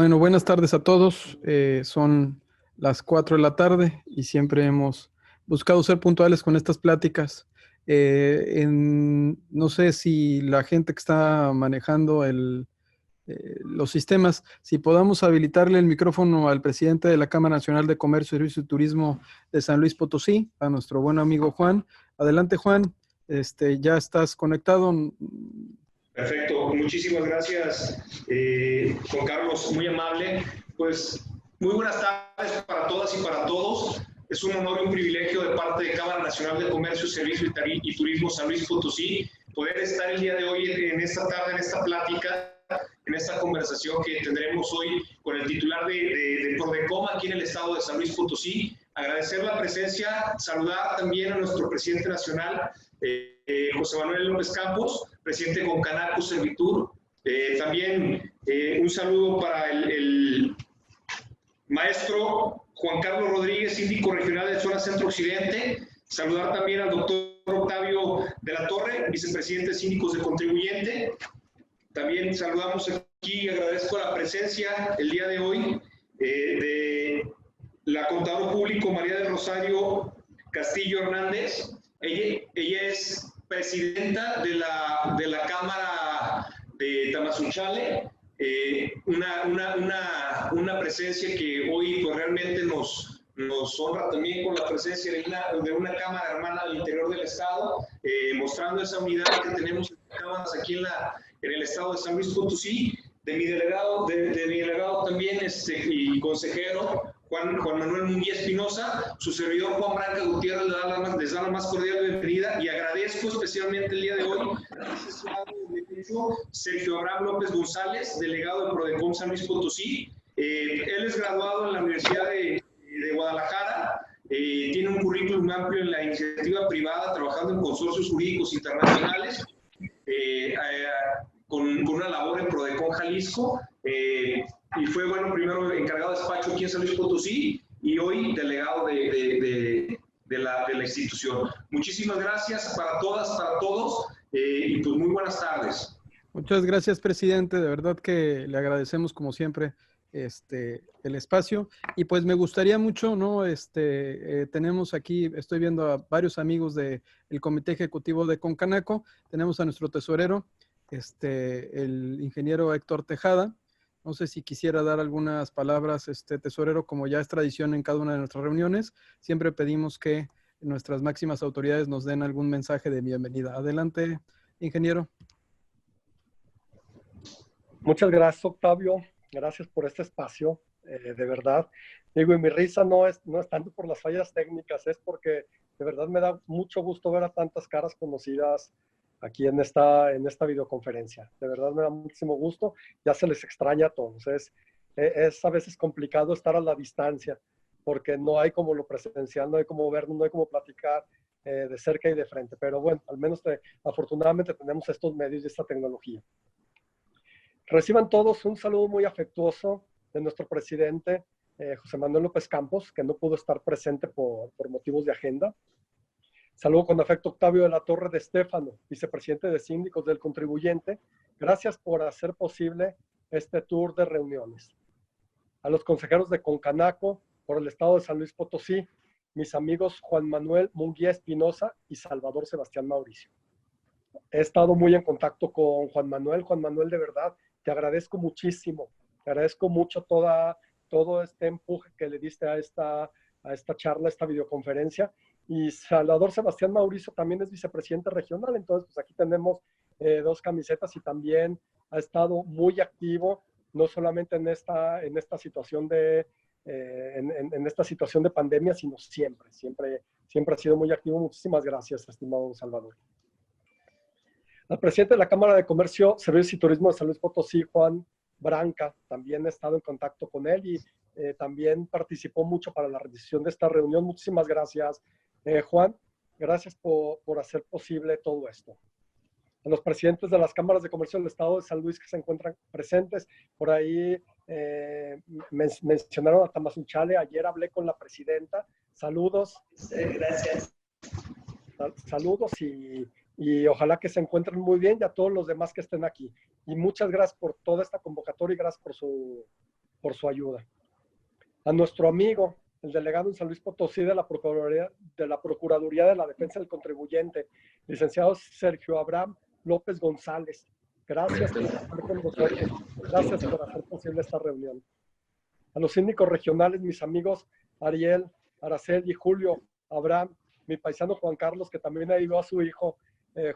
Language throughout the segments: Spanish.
Bueno, buenas tardes a todos. Son las 4 de la tarde y siempre hemos buscado ser puntuales con estas pláticas. No sé si la gente que está manejando los sistemas, si podamos habilitarle el micrófono al presidente de la Cámara Nacional de Comercio, Servicio y Turismo de San Luis Potosí, a nuestro buen amigo Juan. Adelante, Juan. Ya estás conectado. Perfecto, muchísimas gracias, Juan Carlos, muy amable. Pues muy buenas tardes para todas y para todos. Es un honor y un privilegio de parte de Cámara Nacional de Comercio, Servicio y Turismo San Luis Potosí poder estar el día de hoy en esta tarde, en esta plática, en esta conversación que tendremos hoy con el titular de Prodecom aquí en el estado de San Luis Potosí. Agradecer la presencia, saludar también a nuestro presidente nacional, José Manuel López Campos, presidente de Concanaco Servitur. También un saludo para el maestro Juan Carlos Rodríguez, síndico regional de Zona Centro Occidente. Saludar también al doctor Octavio de la Torre, vicepresidente de Síndicos de Contribuyente. También saludamos aquí y agradezco la presencia el día de hoy de la contadora público María del Rosario Castillo Hernández. Ella es presidenta de la Cámara de Tamazunchale, una presencia que hoy pues, realmente nos honra también con la presencia de una Cámara hermana del interior del Estado, mostrando esa unidad que tenemos en cámaras aquí en el Estado de San Luis Potosí, de mi delegado también y consejero, Juan Manuel Munguía Espinosa, su servidor Juan Branca Gutiérrez les da la más cordial bienvenida y agradezco especialmente el día de hoy al licenciado de Derecho Sergio Abraham López González, delegado de Prodecom San Luis Potosí. Él es graduado en la Universidad de Guadalajara, tiene un currículum amplio en la iniciativa privada, trabajando en consorcios jurídicos internacionales, con una labor en Prodecom Jalisco. Y fue, bueno, primero encargado de despacho aquí en San Luis Potosí y hoy delegado de la institución. Muchísimas gracias para todas, para todos, y pues muy buenas tardes. Muchas gracias, presidente. De verdad que le agradecemos, como siempre, el espacio. Y pues me gustaría mucho, ¿no? Tenemos aquí, estoy viendo a varios amigos del Comité Ejecutivo de Concanaco. Tenemos a nuestro tesorero, el ingeniero Héctor Tejada. No sé si quisiera dar algunas palabras, tesorero, como ya es tradición en cada una de nuestras reuniones. Siempre pedimos que nuestras máximas autoridades nos den algún mensaje de bienvenida. Adelante, ingeniero. Muchas gracias, Octavio. Gracias por este espacio, de verdad. Digo, y mi risa no es tanto por las fallas técnicas, es porque de verdad me da mucho gusto ver a tantas caras conocidas aquí en esta videoconferencia. De verdad me da muchísimo gusto. Ya se les extraña a todos. Es a veces complicado estar a la distancia porque no hay como lo presencial, no hay como vernos, no hay como platicar de cerca y de frente. Pero bueno, al menos afortunadamente tenemos estos medios y esta tecnología. Reciban todos un saludo muy afectuoso de nuestro presidente, José Manuel López Campos, que no pudo estar presente por motivos de agenda. Saludo con afecto Octavio de la Torre de Estéfano, vicepresidente de Síndicos del Contribuyente. Gracias por hacer posible este tour de reuniones. A los consejeros de Concanaco, por el estado de San Luis Potosí, mis amigos Juan Manuel Munguía Espinosa y Salvador Sebastián Mauricio. He estado muy en contacto con Juan Manuel. Juan Manuel, de verdad, te agradezco muchísimo. Te agradezco mucho todo este empuje que le diste a esta charla, a esta videoconferencia. Y Salvador Sebastián Mauricio también es vicepresidente regional, entonces pues aquí tenemos dos camisetas y también ha estado muy activo, no solamente en esta situación en esta situación de pandemia, sino siempre ha sido muy activo. Muchísimas gracias, estimado Salvador. Al presidente de la Cámara de Comercio, Servicios y Turismo de San Luis Potosí, Juan Branca, también he estado en contacto con él y también participó mucho para la realización de esta reunión. Muchísimas gracias, Juan. Gracias por hacer posible todo esto. A los presidentes de las cámaras de comercio del estado de San Luis que se encuentran presentes, por ahí mencionaron a Tamazunchale. Ayer hablé con la presidenta. Saludos. Gracias. Saludos y ojalá que se encuentren muy bien y a todos los demás que estén aquí. Y muchas gracias por toda esta convocatoria y gracias por su ayuda. A nuestro amigo, el delegado en San Luis Potosí de la Procuraduría de la Defensa del Contribuyente, licenciado Sergio Abraham López González. Gracias por estar con nosotros. Gracias por hacer posible esta reunión. A los síndicos regionales, mis amigos Ariel, Araceli, Julio, Abraham, mi paisano Juan Carlos, que también ayudó a su hijo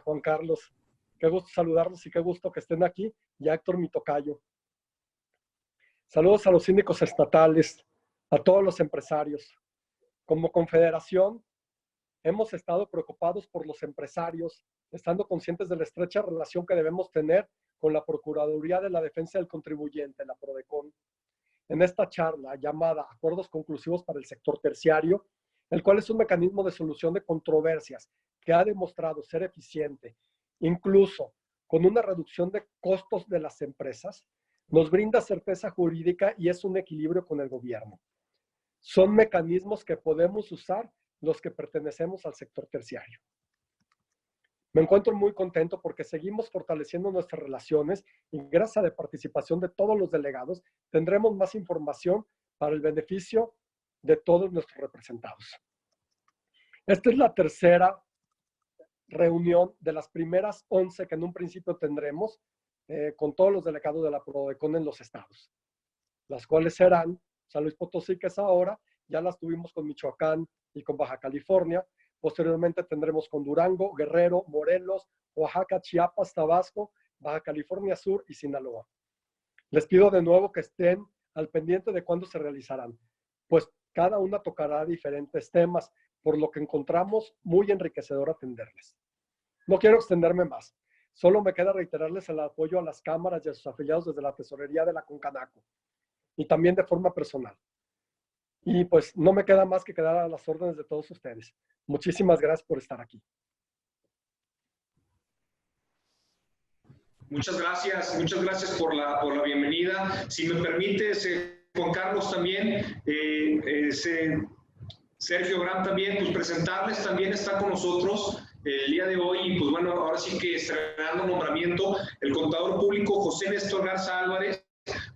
Juan Carlos. Qué gusto saludarlos y qué gusto que estén aquí. Y a Héctor, mi tocayo. Saludos a los síndicos estatales, a todos los empresarios. Como confederación, hemos estado preocupados por los empresarios, estando conscientes de la estrecha relación que debemos tener con la Procuraduría de la Defensa del Contribuyente, la PRODECON. En esta charla llamada Acuerdos Conclusivos para el Sector Terciario, el cual es un mecanismo de solución de controversias que ha demostrado ser eficiente, incluso con una reducción de costos de las empresas, nos brinda certeza jurídica y es un equilibrio con el gobierno. Son mecanismos que podemos usar los que pertenecemos al sector terciario. Me encuentro muy contento porque seguimos fortaleciendo nuestras relaciones y gracias a la participación de todos los delegados tendremos más información para el beneficio de todos nuestros representados. Esta es la tercera reunión de las primeras 11 que en un principio tendremos con todos los delegados de la PRODECON en los estados, las cuales serán San Luis Potosí, que es ahora, ya las tuvimos con Michoacán y con Baja California. Posteriormente tendremos con Durango, Guerrero, Morelos, Oaxaca, Chiapas, Tabasco, Baja California Sur y Sinaloa. Les pido de nuevo que estén al pendiente de cuándo se realizarán, pues cada una tocará diferentes temas, por lo que encontramos muy enriquecedor atenderles. No quiero extenderme más, solo me queda reiterarles el apoyo a las cámaras y a sus afiliados desde la tesorería de la Concanaco y también de forma personal. Y pues no me queda más que quedar a las órdenes de todos ustedes. Muchísimas gracias por estar aquí. Muchas gracias por la bienvenida. Si me permites, Juan Carlos también, Sergio Abraham también, pues presentarles, también está con nosotros el día de hoy, y pues bueno, ahora sí que estrenando nombramiento, el contador público José Néstor Garza Álvarez,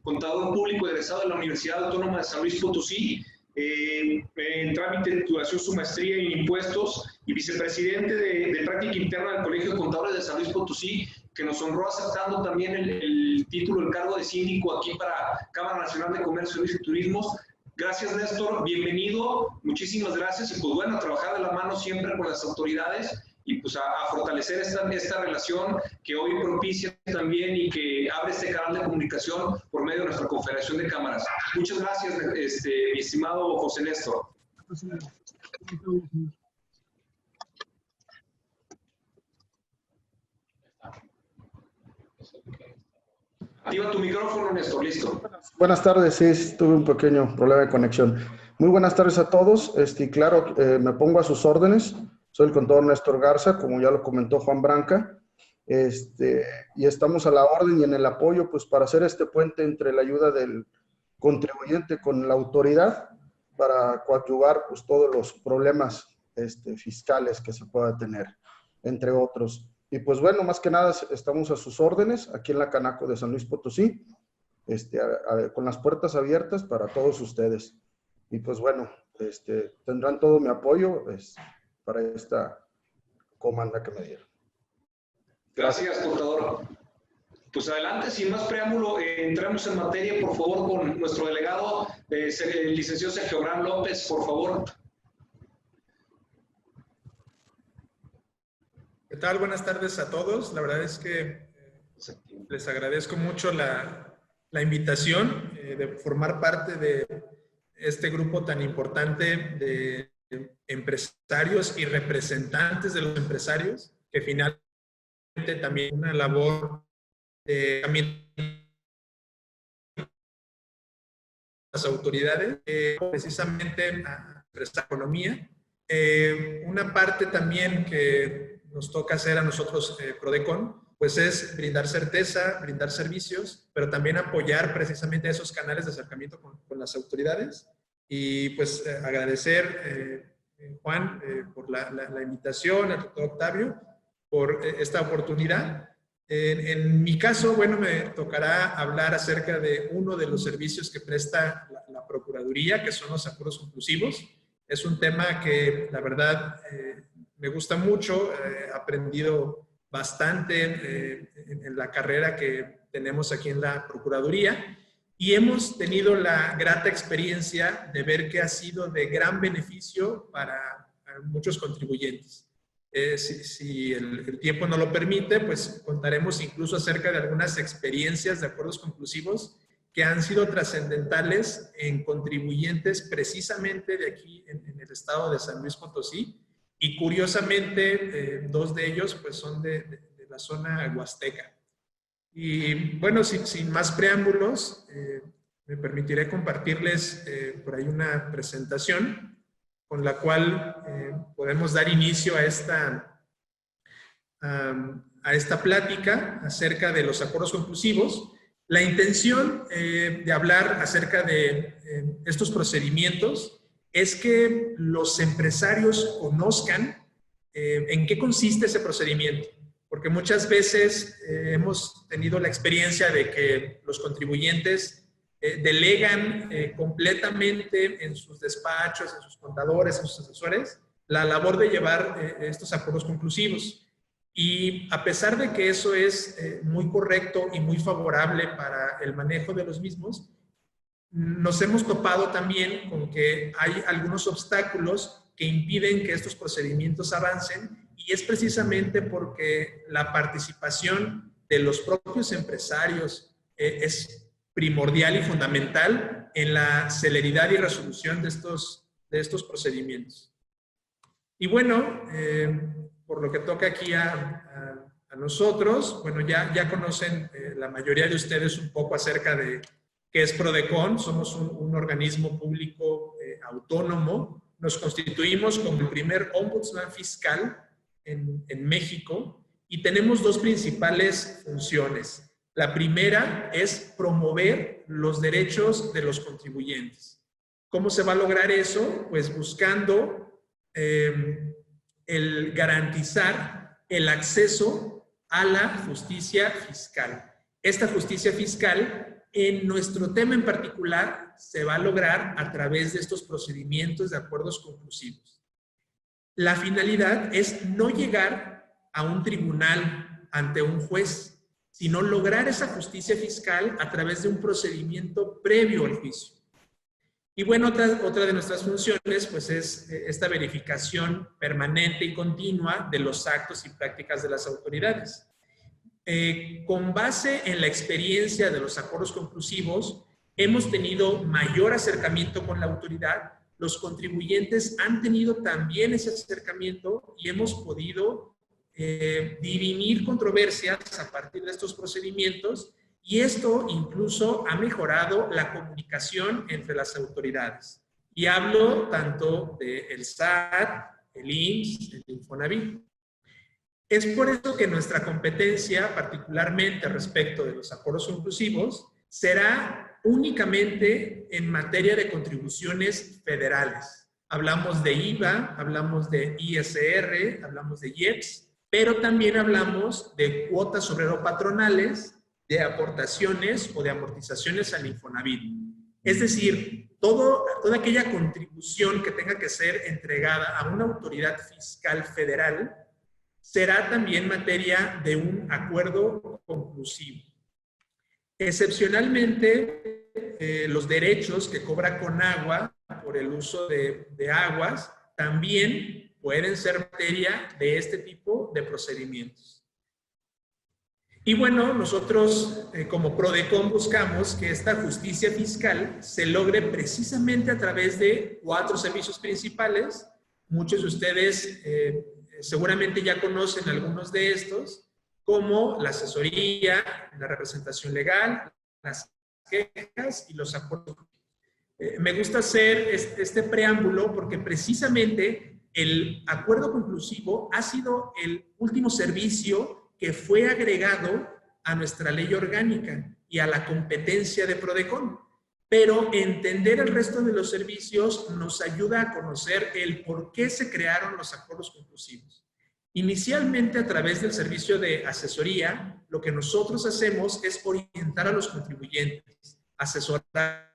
contador público egresado de la Universidad Autónoma de San Luis Potosí, en trámite de titulación su maestría en impuestos y vicepresidente de práctica interna del Colegio de Contadores de San Luis Potosí, que nos honró aceptando también el título, el cargo de síndico aquí para Cámara Nacional de Comercio, Servicios y Turismos. Gracias, Néstor, bienvenido, muchísimas gracias, y pues bueno, a trabajar de la mano siempre con las autoridades y pues a fortalecer esta relación que hoy propicia también y que abre este canal de comunicación por medio de nuestra Confederación de Cámaras. Muchas gracias, mi estimado José Néstor. Activa tu micrófono, Néstor, listo. Buenas tardes, sí, tuve un pequeño problema de conexión. Muy buenas tardes a todos. Claro, me pongo a sus órdenes. Soy el contador Néstor Garza, como ya lo comentó Juan Branca. Y estamos a la orden y en el apoyo pues, para hacer este puente entre la ayuda del contribuyente con la autoridad para coadyuvar pues, todos los problemas fiscales que se pueda tener, entre otros. Y pues bueno, más que nada estamos a sus órdenes aquí en la Canaco de San Luis Potosí, con las puertas abiertas para todos ustedes. Y pues bueno, tendrán todo mi apoyo para esta comanda que me dieron. Gracias, contador. Pues adelante, sin más preámbulo, entramos en materia, por favor, con nuestro delegado, el licenciado Sergio Abraham López, por favor. ¿Qué tal? Buenas tardes a todos. La verdad es que les agradezco mucho la invitación de formar parte de este grupo tan importante de empresarios y representantes de los empresarios, que finalmente también una labor también las autoridades, precisamente a nuestra economía. Una parte también que nos toca hacer a nosotros, PRODECON, pues es brindar certeza, brindar servicios, pero también apoyar precisamente esos canales de acercamiento con las autoridades. Y pues agradecer, Juan, por la invitación, al doctor Octavio, por esta oportunidad. En mi caso, bueno, me tocará hablar acerca de uno de los servicios que presta la Procuraduría, que son los acuerdos conclusivos. Es un tema que, la verdad, me gusta mucho. He aprendido bastante en la carrera que tenemos aquí en la Procuraduría y hemos tenido la grata experiencia de ver que ha sido de gran beneficio para muchos contribuyentes. Si el tiempo no lo permite, pues contaremos incluso acerca de algunas experiencias de acuerdos conclusivos que han sido trascendentales en contribuyentes precisamente de aquí en el estado de San Luis Potosí, y curiosamente dos de ellos pues son de la zona huasteca. Y bueno, sin más preámbulos, me permitiré compartirles por ahí una presentación con la cual podemos dar inicio a esta plática acerca de los acuerdos conclusivos. La intención de hablar acerca de estos procedimientos es que los empresarios conozcan en qué consiste ese procedimiento, porque muchas veces hemos tenido la experiencia de que los contribuyentes delegan completamente en sus despachos, en sus contadores, en sus asesores, la labor de llevar estos acuerdos conclusivos. Y a pesar de que eso es muy correcto y muy favorable para el manejo de los mismos, nos hemos topado también con que hay algunos obstáculos que impiden que estos procedimientos avancen, y es precisamente porque la participación de los propios empresarios es primordial y fundamental en la celeridad y resolución de estos procedimientos. Y bueno, por lo que toca aquí a nosotros, bueno, ya conocen la mayoría de ustedes un poco acerca de qué es PRODECON. Somos un organismo público autónomo. Nos constituimos como el primer ombudsman fiscal en México y tenemos dos principales funciones. La primera es promover los derechos de los contribuyentes. ¿Cómo se va a lograr eso? Pues buscando el garantizar el acceso a la justicia fiscal. Esta justicia fiscal, en nuestro tema en particular, se va a lograr a través de estos procedimientos de acuerdos conclusivos. La finalidad es no llegar a un tribunal ante un juez, sino lograr esa justicia fiscal a través de un procedimiento previo al juicio. Y bueno, otra de nuestras funciones pues es esta verificación permanente y continua de los actos y prácticas de las autoridades. Con base en la experiencia de los acuerdos conclusivos, hemos tenido mayor acercamiento con la autoridad. Los contribuyentes han tenido también ese acercamiento y hemos podido dirimir controversias a partir de estos procedimientos, y esto incluso ha mejorado la comunicación entre las autoridades. Y hablo tanto del SAT, el IMSS, el Infonavit. Es por eso que nuestra competencia, particularmente respecto de los acuerdos conclusivos, será únicamente en materia de contribuciones federales. Hablamos de IVA, hablamos de ISR, hablamos de IEPS, pero también hablamos de cuotas obrero-patronales, de aportaciones o de amortizaciones al Infonavit. Es decir, toda aquella contribución que tenga que ser entregada a una autoridad fiscal federal será también materia de un acuerdo conclusivo. Excepcionalmente, los derechos que cobra Conagua por el uso de aguas también pueden ser materia de este tipo de procedimientos. Y bueno, nosotros como PRODECON buscamos que esta justicia fiscal se logre precisamente a través de 4 servicios principales. Muchos de ustedes seguramente ya conocen algunos de estos, como la asesoría, la representación legal, las quejas y los acuerdos. Me gusta hacer este preámbulo porque precisamente el acuerdo conclusivo ha sido el último servicio que fue agregado a nuestra ley orgánica y a la competencia de PRODECON. Pero entender el resto de los servicios nos ayuda a conocer el por qué se crearon los acuerdos conclusivos. Inicialmente, a través del servicio de asesoría, lo que nosotros hacemos es orientar a los contribuyentes, asesorar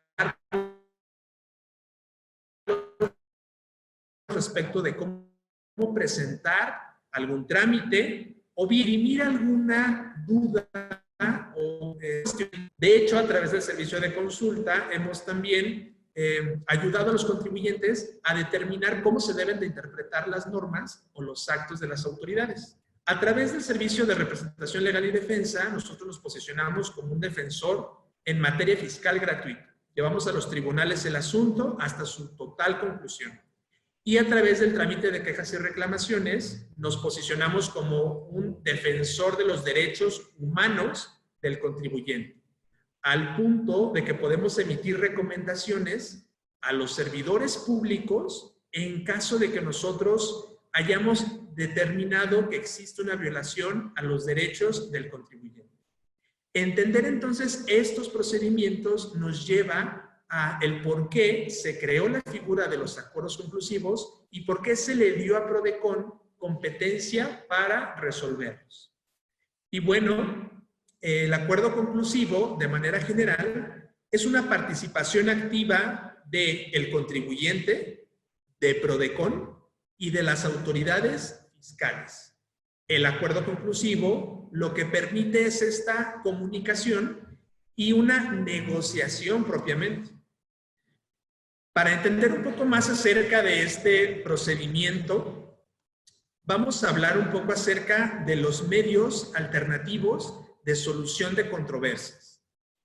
respecto de cómo presentar algún trámite o dirimir alguna duda o cuestión. De hecho, a través del servicio de consulta hemos también ayudado a los contribuyentes a determinar cómo se deben de interpretar las normas o los actos de las autoridades. A través del servicio de representación legal y defensa, nosotros nos posicionamos como un defensor en materia fiscal gratuita. Llevamos a los tribunales el asunto hasta su total conclusión. Y a través del trámite de quejas y reclamaciones, nos posicionamos como un defensor de los derechos humanos del contribuyente, al punto de que podemos emitir recomendaciones a los servidores públicos en caso de que nosotros hayamos determinado que existe una violación a los derechos del contribuyente. Entender entonces estos procedimientos nos lleva a el por qué se creó la figura de los acuerdos conclusivos y por qué se le dio a PRODECON competencia para resolverlos. Y bueno, el acuerdo conclusivo, de manera general, es una participación activa del contribuyente, de PRODECON y de las autoridades fiscales. El acuerdo conclusivo lo que permite es esta comunicación y una negociación propiamente. Para entender un poco más acerca de este procedimiento, vamos a hablar un poco acerca de los medios alternativos de solución de controversias.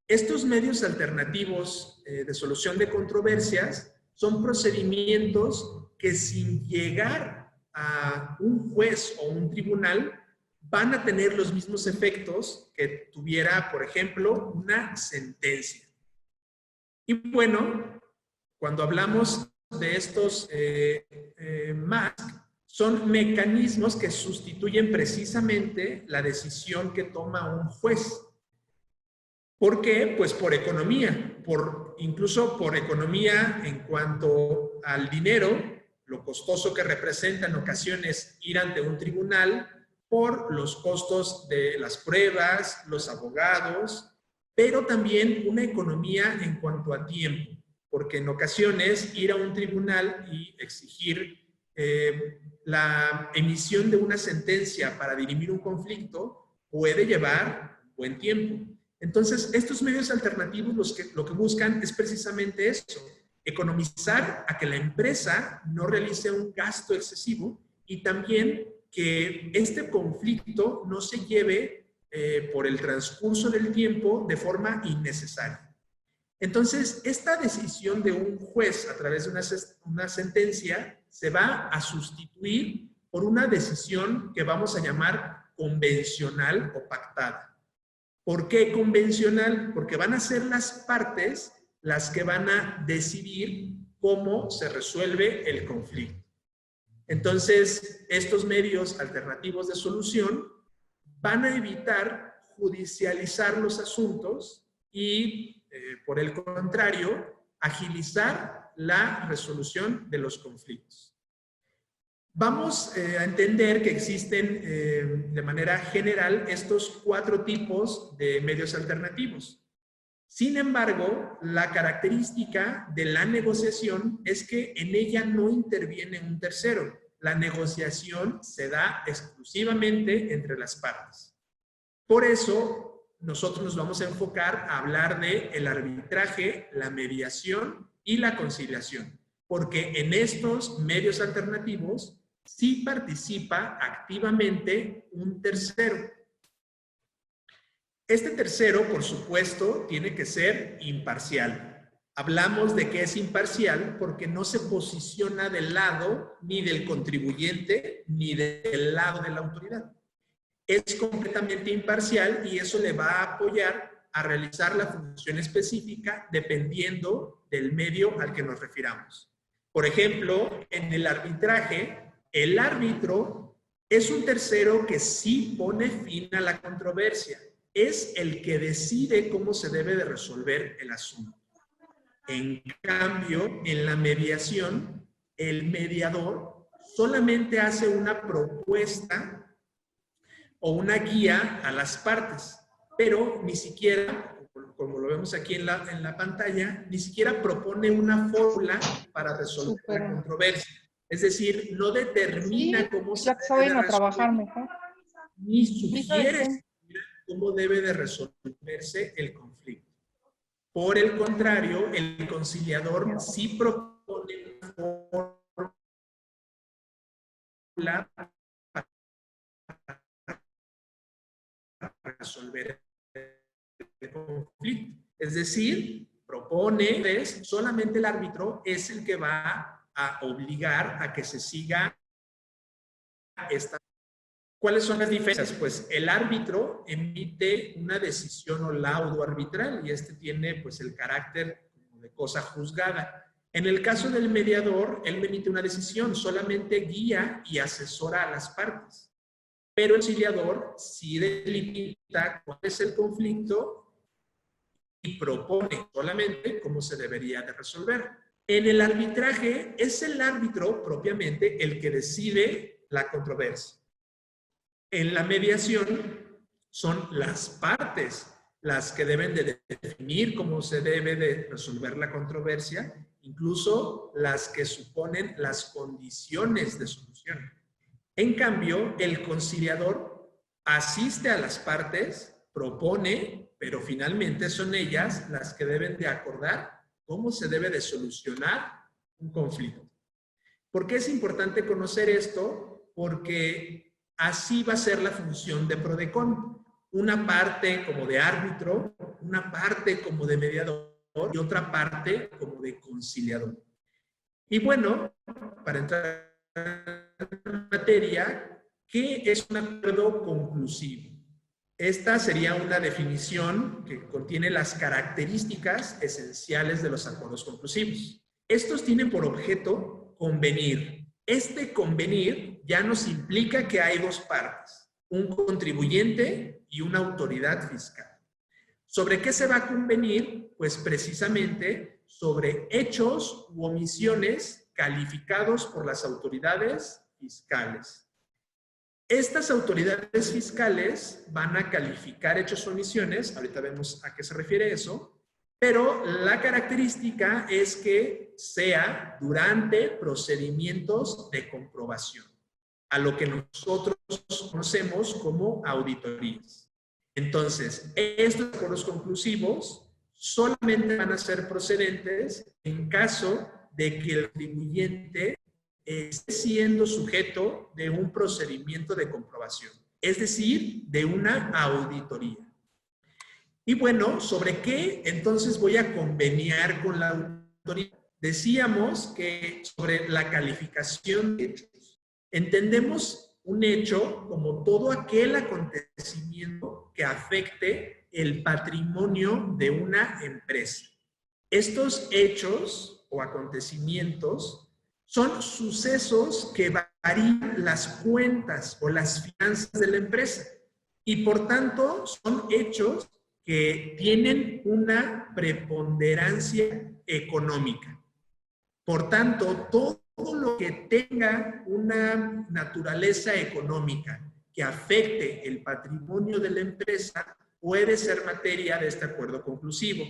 Estos medios alternativos de solución de controversias son procedimientos que sin llegar a un juez o un tribunal van a tener los mismos efectos que tuviera, por ejemplo, una sentencia. Y bueno, cuando hablamos de estos MASC, son mecanismos que sustituyen precisamente la decisión que toma un juez. ¿Por qué? Pues por economía, incluso por economía en cuanto al dinero, lo costoso que representa en ocasiones ir ante un tribunal, por los costos de las pruebas, los abogados, pero también una economía en cuanto a tiempo, porque en ocasiones ir a un tribunal y exigir la emisión de una sentencia para dirimir un conflicto puede llevar buen tiempo. Entonces, estos medios alternativos lo que buscan es precisamente eso, economizar a que la empresa no realice un gasto excesivo y también que este conflicto no se lleve por el transcurso del tiempo de forma innecesaria. Entonces, esta decisión de un juez a través de una sentencia se va a sustituir por una decisión que vamos a llamar convencional o pactada. ¿Por qué convencional? Porque van a ser las partes las que van a decidir cómo se resuelve el conflicto. Entonces, estos medios alternativos de solución van a evitar judicializar los asuntos y por el contrario, agilizar la resolución de los conflictos. Vamos a entender que existen de manera general estos 4 tipos de medios alternativos. Sin embargo, la característica de la negociación es que en ella no interviene un tercero. La negociación se da exclusivamente entre las partes. Por eso, nosotros nos vamos a enfocar a hablar de el arbitraje, la mediación y la conciliación, porque en estos medios alternativos sí participa activamente un tercero. Este tercero, por supuesto, tiene que ser imparcial. Hablamos de que es imparcial porque no se posiciona del lado ni del contribuyente ni del lado de la autoridad. Es completamente imparcial y eso le va a apoyar a realizar la función específica dependiendo del medio al que nos refiramos. Por ejemplo, en el arbitraje, el árbitro es un tercero que sí pone fin a la controversia. Es el que decide cómo se debe de resolver el asunto. En cambio, en la mediación, el mediador solamente hace una propuesta o una guía a las partes, pero ni siquiera, como lo vemos aquí en la pantalla, ni siquiera propone una fórmula para resolver la controversia. Es decir, no determina cómo se debe de resolver, ni sugiere cómo debe de resolverse el conflicto. Por el contrario, el conciliador sí propone una fórmula para resolver el conflicto. Es decir, propone, solamente el árbitro es el que va a obligar a que se siga esta. ¿Cuáles son las diferencias? Pues el árbitro emite una decisión o laudo arbitral y este tiene pues el carácter de cosa juzgada. En el caso del mediador, él emite una decisión, solamente guía y asesora a las partes. Pero el conciliador sí delimita cuál es el conflicto y propone solamente cómo se debería de resolver. En el arbitraje es el árbitro propiamente el que decide la controversia. En la mediación son las partes las que deben de definir cómo se debe de resolver la controversia, incluso las que suponen las condiciones de solución. En cambio, el conciliador asiste a las partes, propone, pero finalmente son ellas las que deben de acordar cómo se debe de solucionar un conflicto. ¿Por qué es importante conocer esto? Porque así va a ser la función de PRODECON. Una parte como de árbitro, una parte como de mediador y otra parte como de conciliador. Y bueno, para entrar en materia, ¿qué es un acuerdo conclusivo? Esta sería una definición que contiene las características esenciales de los acuerdos conclusivos. Estos tienen por objeto convenir. Este convenir ya nos implica que hay dos partes, un contribuyente y una autoridad fiscal. ¿Sobre qué se va a convenir? Pues precisamente sobre hechos u omisiones calificados por las autoridades fiscales. Estas autoridades fiscales van a calificar hechos o omisiones, ahorita vemos a qué se refiere eso, pero la característica es que sea durante procedimientos de comprobación, a lo que nosotros conocemos como auditorías. Entonces, estos acuerdos conclusivos solamente van a ser procedentes en caso de que el contribuyente esté siendo sujeto de un procedimiento de comprobación, es decir, de una auditoría. Y bueno, ¿sobre qué entonces voy a conveniar con la auditoría? Decíamos que sobre la calificación de hechos. Entendemos un hecho como todo aquel acontecimiento que afecte el patrimonio de una empresa. Estos hechos o acontecimientos son sucesos que varían las cuentas o las finanzas de la empresa y por tanto son hechos que tienen una preponderancia económica. Por tanto, todo lo que tenga una naturaleza económica que afecte el patrimonio de la empresa puede ser materia de este acuerdo conclusivo.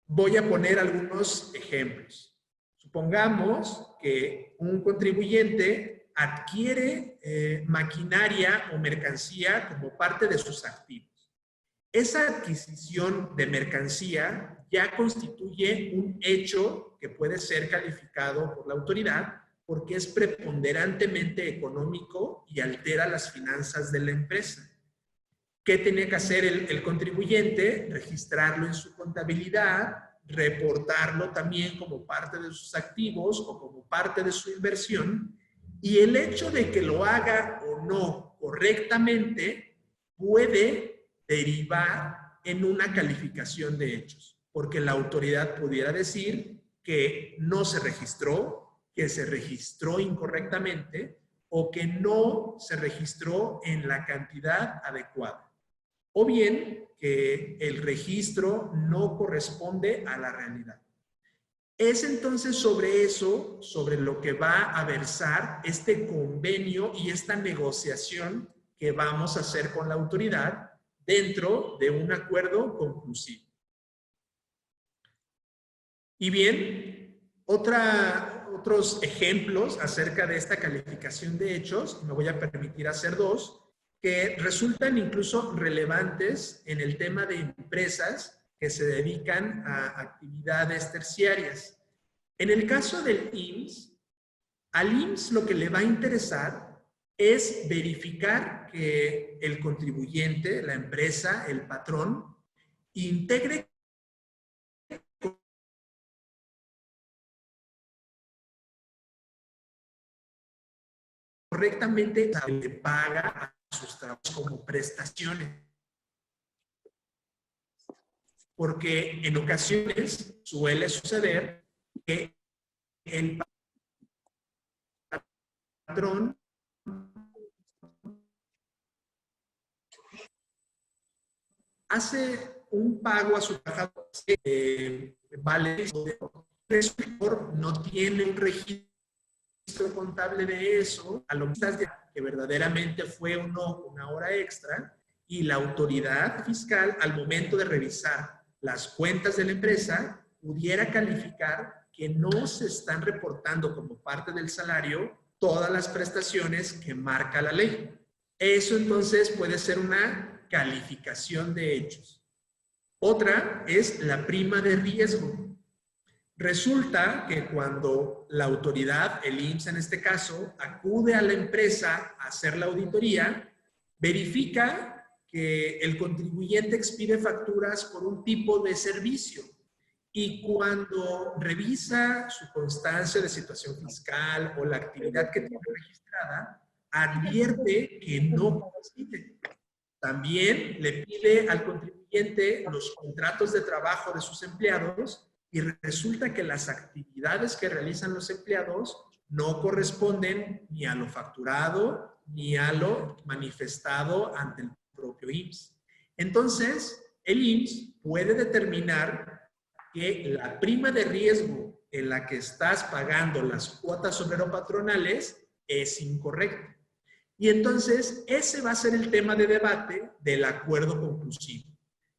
Voy a poner algunos ejemplos. Supongamos que un contribuyente adquiere maquinaria o mercancía como parte de sus activos. Esa adquisición de mercancía ya constituye un hecho que puede ser calificado por la autoridad porque es preponderantemente económico y altera las finanzas de la empresa. ¿Qué tiene que hacer el contribuyente? Registrarlo en su contabilidad, reportarlo también como parte de sus activos o como parte de su inversión, y el hecho de que lo haga o no correctamente puede derivar en una calificación de hechos, porque la autoridad pudiera decir que no se registró, que se registró incorrectamente o que no se registró en la cantidad adecuada, o bien que el registro no corresponde a la realidad. Es entonces sobre eso, sobre lo que va a versar este convenio y esta negociación que vamos a hacer con la autoridad dentro de un acuerdo conclusivo. Y bien, otros ejemplos acerca de esta calificación de hechos, me voy a permitir hacer dos, que resultan incluso relevantes en el tema de empresas que se dedican a actividades terciarias. En el caso del IMSS, al IMSS lo que le va a interesar es verificar que el contribuyente, la empresa, el patrón, integre correctamente, le paga a sus trabajos como prestaciones. Porque en ocasiones suele suceder que el patrón hace un pago a su trabajador, vale, no tiene un registro contable de eso, a lo que verdaderamente fue o no una hora extra, y la autoridad fiscal, al momento de revisar las cuentas de la empresa, pudiera calificar que no se están reportando como parte del salario todas las prestaciones que marca la ley. Eso entonces puede ser una calificación de hechos. Otra es la prima de riesgo. Resulta que cuando la autoridad, el IMSS en este caso, acude a la empresa a hacer la auditoría, verifica que el contribuyente expide facturas por un tipo de servicio. Y cuando revisa su constancia de situación fiscal o la actividad que tiene registrada, advierte que no coincide. También le pide al contribuyente los contratos de trabajo de sus empleados y resulta que las actividades que realizan los empleados no corresponden ni a lo facturado ni a lo manifestado ante el propio IMSS. Entonces, el IMSS puede determinar que la prima de riesgo en la que estás pagando las cuotas obrero-patronales es incorrecta. Y entonces, ese va a ser el tema de debate del acuerdo conclusivo.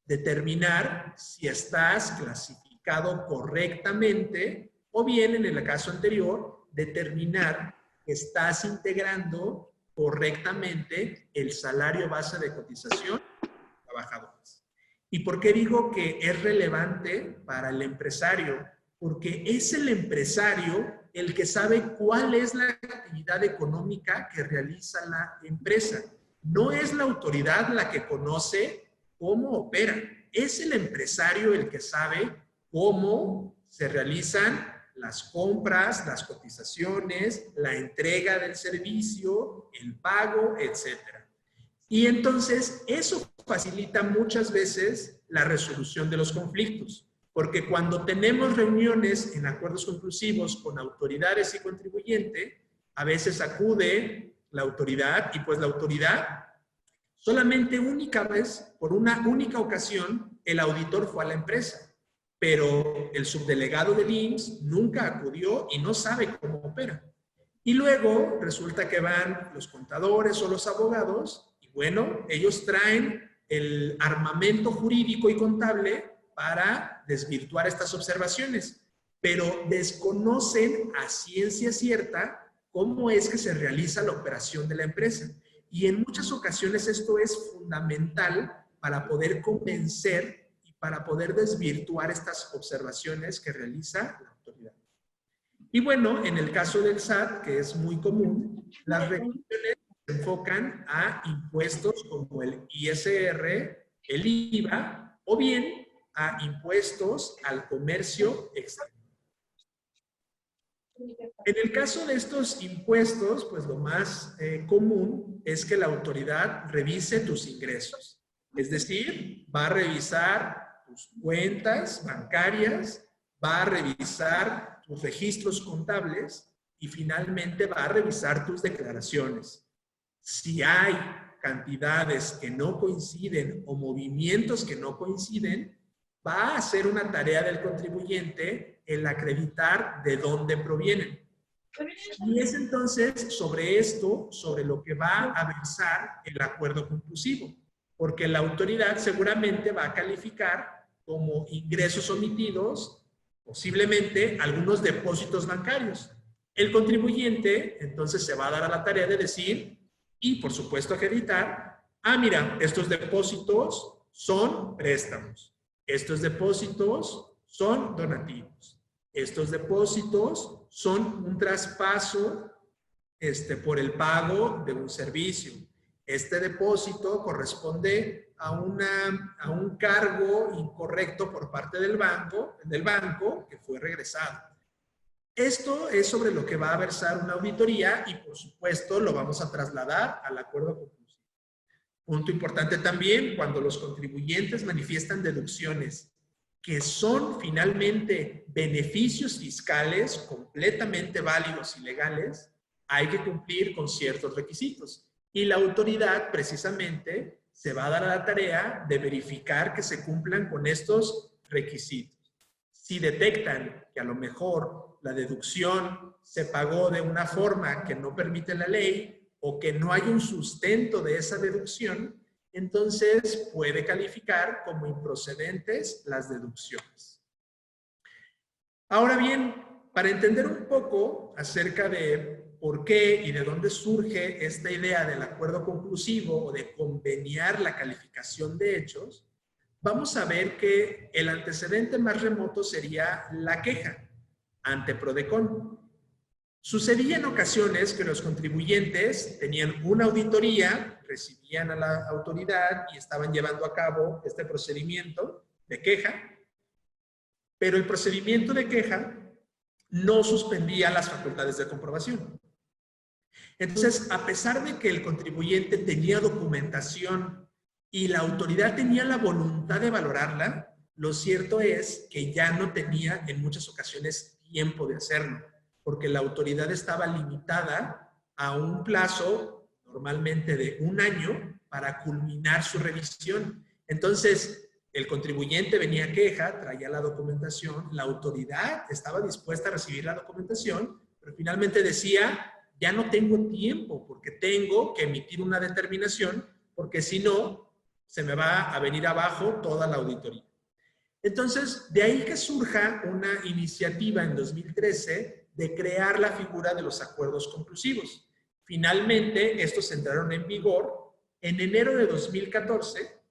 Determinar si estás clasificado correctamente o bien, en el caso anterior, determinar que estás integrando correctamente el salario base de cotización de trabajadores. ¿Y por qué digo que es relevante para el empresario? Porque es el empresario el que sabe cuál es la actividad económica que realiza la empresa. No es la autoridad la que conoce cómo opera. Es el empresario el que sabe cómo se realizan las compras, las cotizaciones, la entrega del servicio, el pago, etc. Y entonces eso facilita muchas veces la resolución de los conflictos, porque cuando tenemos reuniones en acuerdos conclusivos con autoridades y contribuyente, a veces acude la autoridad y pues la autoridad solamente única vez, por una única ocasión, el auditor fue a la empresa. Pero el subdelegado del IMSS nunca acudió y no sabe cómo opera. Y luego resulta que van los contadores o los abogados y bueno, ellos traen el armamento jurídico y contable para desvirtuar estas observaciones, pero desconocen a ciencia cierta cómo es que se realiza la operación de la empresa. Y en muchas ocasiones esto es fundamental para poder convencer para poder desvirtuar estas observaciones que realiza la autoridad. Y bueno, en el caso del SAT, que es muy común, las regulaciones se enfocan a impuestos como el ISR, el IVA, o bien a impuestos al comercio exterior. En el caso de estos impuestos, pues lo más común es que la autoridad revise tus ingresos. Es decir, va a revisar tus cuentas bancarias, va a revisar tus registros contables y finalmente va a revisar tus declaraciones. Si hay cantidades que no coinciden o movimientos que no coinciden, va a hacer una tarea del contribuyente el acreditar de dónde provienen. Y es entonces sobre esto, sobre lo que va a versar el acuerdo conclusivo, porque la autoridad seguramente va a calificar como ingresos omitidos, posiblemente algunos depósitos bancarios. El contribuyente entonces se va a dar a la tarea de decir, y por supuesto acreditar, ah, mira, estos depósitos son préstamos, estos depósitos son donativos, estos depósitos son un traspaso por el pago de un servicio. Este depósito corresponde a un cargo incorrecto por parte del banco que fue regresado. Esto es sobre lo que va a versar una auditoría y, por supuesto, lo vamos a trasladar al acuerdo conclusivo. Punto importante también, cuando los contribuyentes manifiestan deducciones que son finalmente beneficios fiscales completamente válidos y legales, hay que cumplir con ciertos requisitos. Y la autoridad, precisamente, se va a dar a la tarea de verificar que se cumplan con estos requisitos. Si detectan que a lo mejor la deducción se pagó de una forma que no permite la ley o que no hay un sustento de esa deducción, entonces puede calificar como improcedentes las deducciones. Ahora bien, para entender un poco acerca de por qué y de dónde surge esta idea del acuerdo conclusivo o de conveniar la calificación de hechos, vamos a ver que el antecedente más remoto sería la queja ante Prodecon. Sucedía en ocasiones que los contribuyentes tenían una auditoría, recibían a la autoridad y estaban llevando a cabo este procedimiento de queja, pero el procedimiento de queja no suspendía las facultades de comprobación. Entonces, a pesar de que el contribuyente tenía documentación y la autoridad tenía la voluntad de valorarla, lo cierto es que ya no tenía en muchas ocasiones tiempo de hacerlo, porque la autoridad estaba limitada a un plazo, normalmente de 1 año, para culminar su revisión. Entonces, el contribuyente venía a queja, traía la documentación, la autoridad estaba dispuesta a recibir la documentación, pero finalmente decía, ya no tengo tiempo porque tengo que emitir una determinación, porque si no, se me va a venir abajo toda la auditoría. Entonces, de ahí que surja una iniciativa en 2013 de crear la figura de los acuerdos conclusivos. Finalmente, estos entraron en vigor en enero de 2014,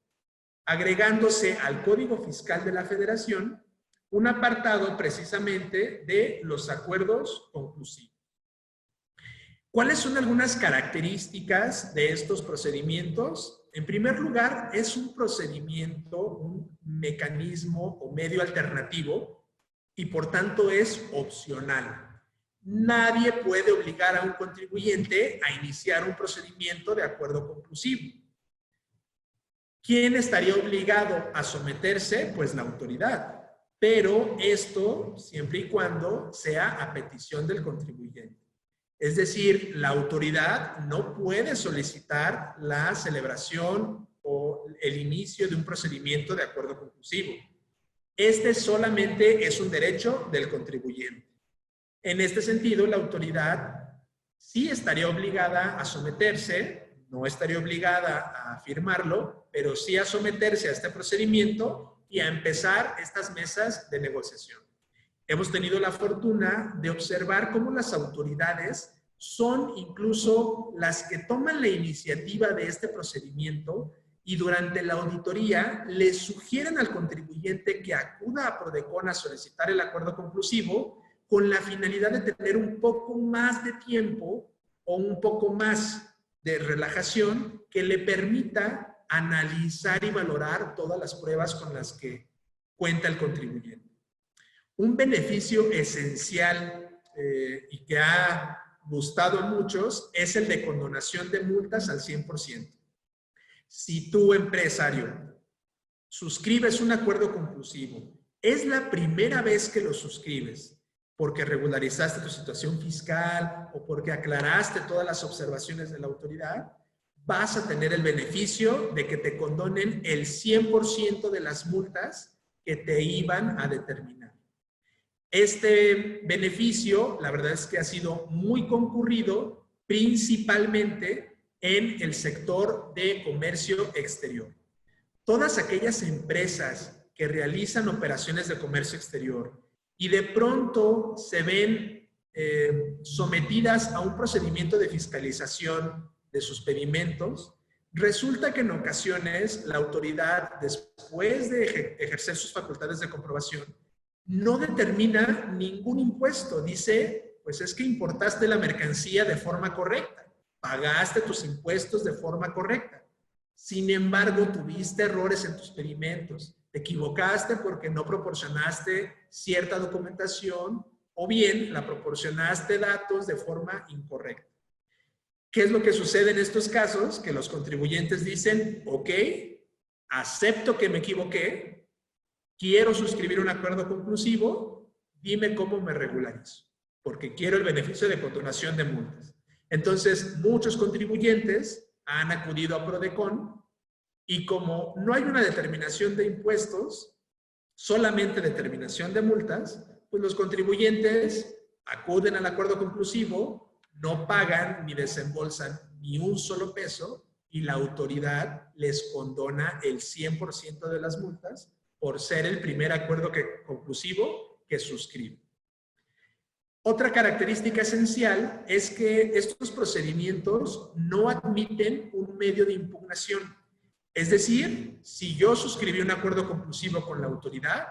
agregándose al Código Fiscal de la Federación un apartado precisamente de los acuerdos conclusivos. ¿Cuáles son algunas características de estos procedimientos? En primer lugar, es un procedimiento, un mecanismo o medio alternativo y por tanto es opcional. Nadie puede obligar a un contribuyente a iniciar un procedimiento de acuerdo conclusivo. ¿Quién estaría obligado a someterse? Pues la autoridad. Pero esto siempre y cuando sea a petición del contribuyente. Es decir, la autoridad no puede solicitar la celebración o el inicio de un procedimiento de acuerdo conclusivo. Este solamente es un derecho del contribuyente. En este sentido, la autoridad sí estaría obligada a someterse, no estaría obligada a firmarlo, pero sí a someterse a este procedimiento y a empezar estas mesas de negociación. Hemos tenido la fortuna de observar cómo las autoridades son incluso las que toman la iniciativa de este procedimiento y durante la auditoría le sugieren al contribuyente que acuda a Prodecon a solicitar el acuerdo conclusivo con la finalidad de tener un poco más de tiempo o un poco más de relajación que le permita analizar y valorar todas las pruebas con las que cuenta el contribuyente. Un beneficio esencial y que ha gustado a muchos es el de condonación de multas al 100%. Si tú, empresario, suscribes un acuerdo conclusivo, es la primera vez que lo suscribes porque regularizaste tu situación fiscal o porque aclaraste todas las observaciones de la autoridad, vas a tener el beneficio de que te condonen el 100% de las multas que te iban a determinar. Este beneficio, la verdad es que ha sido muy concurrido, principalmente en el sector de comercio exterior. Todas aquellas empresas que realizan operaciones de comercio exterior y de pronto se ven sometidas a un procedimiento de fiscalización de sus pedimentos, resulta que en ocasiones la autoridad, después de ejercer sus facultades de comprobación, no determina ningún impuesto. Dice, pues es que importaste la mercancía de forma correcta, pagaste tus impuestos de forma correcta. Sin embargo, tuviste errores en tus pedimentos, te equivocaste porque no proporcionaste cierta documentación o bien la proporcionaste datos de forma incorrecta. ¿Qué es lo que sucede en estos casos? Que los contribuyentes dicen, ok, acepto que me equivoqué, quiero suscribir un acuerdo conclusivo, dime cómo me regularizo, porque quiero el beneficio de condonación de multas. Entonces, muchos contribuyentes han acudido a Prodecon y como no hay una determinación de impuestos, solamente determinación de multas, pues los contribuyentes acuden al acuerdo conclusivo, no pagan ni desembolsan ni un solo peso y la autoridad les condona el 100% de las multas por ser el primer acuerdo conclusivo que suscribe. Otra característica esencial es que estos procedimientos no admiten un medio de impugnación. Es decir, si yo suscribí un acuerdo conclusivo con la autoridad,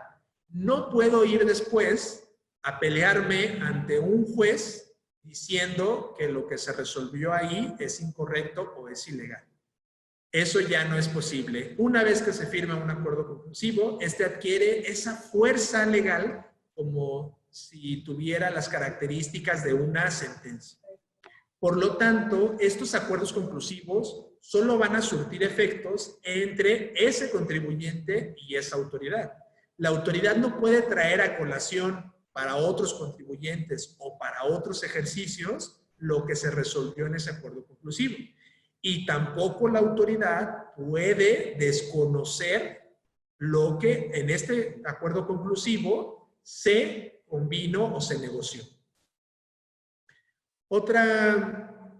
no puedo ir después a pelearme ante un juez diciendo que lo que se resolvió ahí es incorrecto o es ilegal. Eso ya no es posible. Una vez que se firma un acuerdo conclusivo, este adquiere esa fuerza legal como si tuviera las características de una sentencia. Por lo tanto, estos acuerdos conclusivos solo van a surtir efectos entre ese contribuyente y esa autoridad. La autoridad no puede traer a colación para otros contribuyentes o para otros ejercicios lo que se resolvió en ese acuerdo conclusivo. Y tampoco la autoridad puede desconocer lo que en este acuerdo conclusivo se convino o se negoció. Otra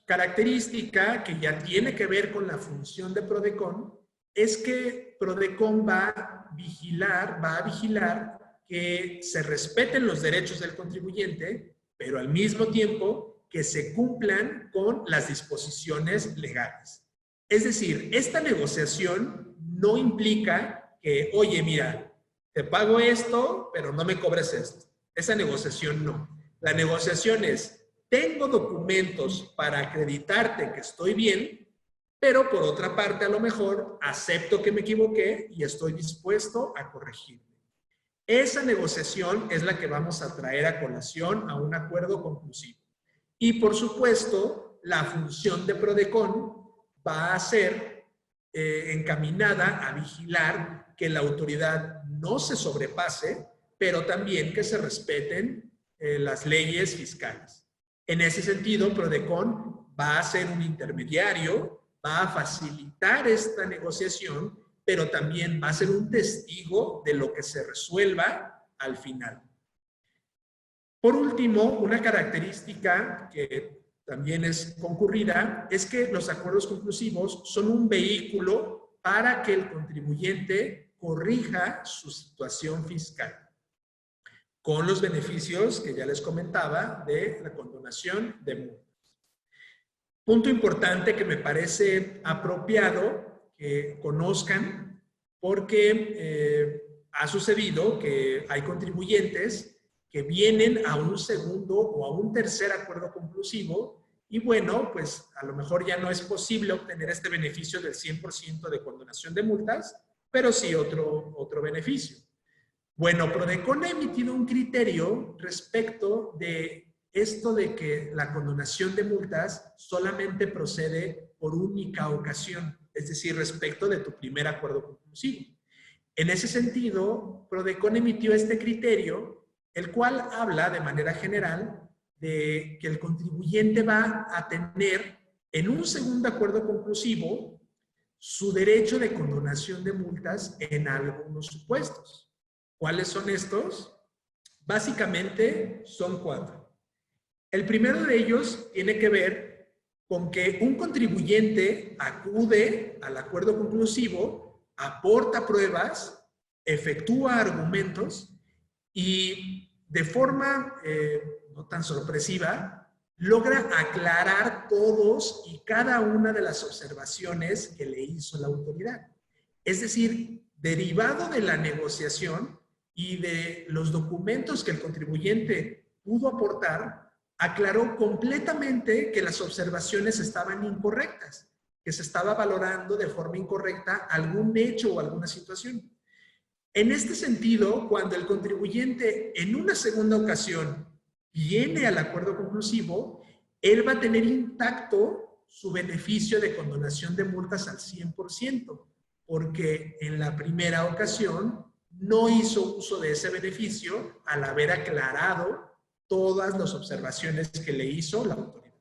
característica que ya tiene que ver con la función de Prodecon es que Prodecon va a vigilar que se respeten los derechos del contribuyente, pero al mismo tiempo que se cumplan con las disposiciones legales. Es decir, esta negociación no implica que, oye, mira, te pago esto, pero no me cobres esto. Esa negociación no. La negociación es, tengo documentos para acreditarte que estoy bien, pero por otra parte, a lo mejor, acepto que me equivoqué y estoy dispuesto a corregirme. Esa negociación es la que vamos a traer a colación a un acuerdo conclusivo. Y, por supuesto, la función de Prodecon va a ser encaminada a vigilar que la autoridad no se sobrepase, pero también que se respeten las leyes fiscales. En ese sentido, Prodecon va a ser un intermediario, va a facilitar esta negociación, pero también va a ser un testigo de lo que se resuelva al final. Por último, una característica que también es concurrida es que los acuerdos conclusivos son un vehículo para que el contribuyente corrija su situación fiscal, con los beneficios que ya les comentaba de la condonación de multas. Punto importante que me parece apropiado que conozcan, porque ha sucedido que hay contribuyentes que vienen a un segundo o a un tercer acuerdo conclusivo y bueno, pues a lo mejor ya no es posible obtener este beneficio del 100% de condonación de multas, pero sí otro beneficio. Bueno, Prodecon ha emitido un criterio respecto de esto de que la condonación de multas solamente procede por única ocasión, es decir, respecto de tu primer acuerdo conclusivo. En ese sentido, Prodecon emitió este criterio, el cual habla de manera general de que el contribuyente va a tener en un segundo acuerdo conclusivo su derecho de condonación de multas en algunos supuestos. ¿Cuáles son estos? Básicamente son 4. El primero de ellos tiene que ver con que un contribuyente acude al acuerdo conclusivo, aporta pruebas, efectúa argumentos y de forma no tan sorpresiva, logra aclarar todos y cada una de las observaciones que le hizo la autoridad. Es decir, derivado de la negociación y de los documentos que el contribuyente pudo aportar, aclaró completamente que las observaciones estaban incorrectas, que se estaba valorando de forma incorrecta algún hecho o alguna situación. En este sentido, cuando el contribuyente en una segunda ocasión viene al acuerdo conclusivo, él va a tener intacto su beneficio de condonación de multas al 100%, porque en la primera ocasión no hizo uso de ese beneficio al haber aclarado todas las observaciones que le hizo la autoridad.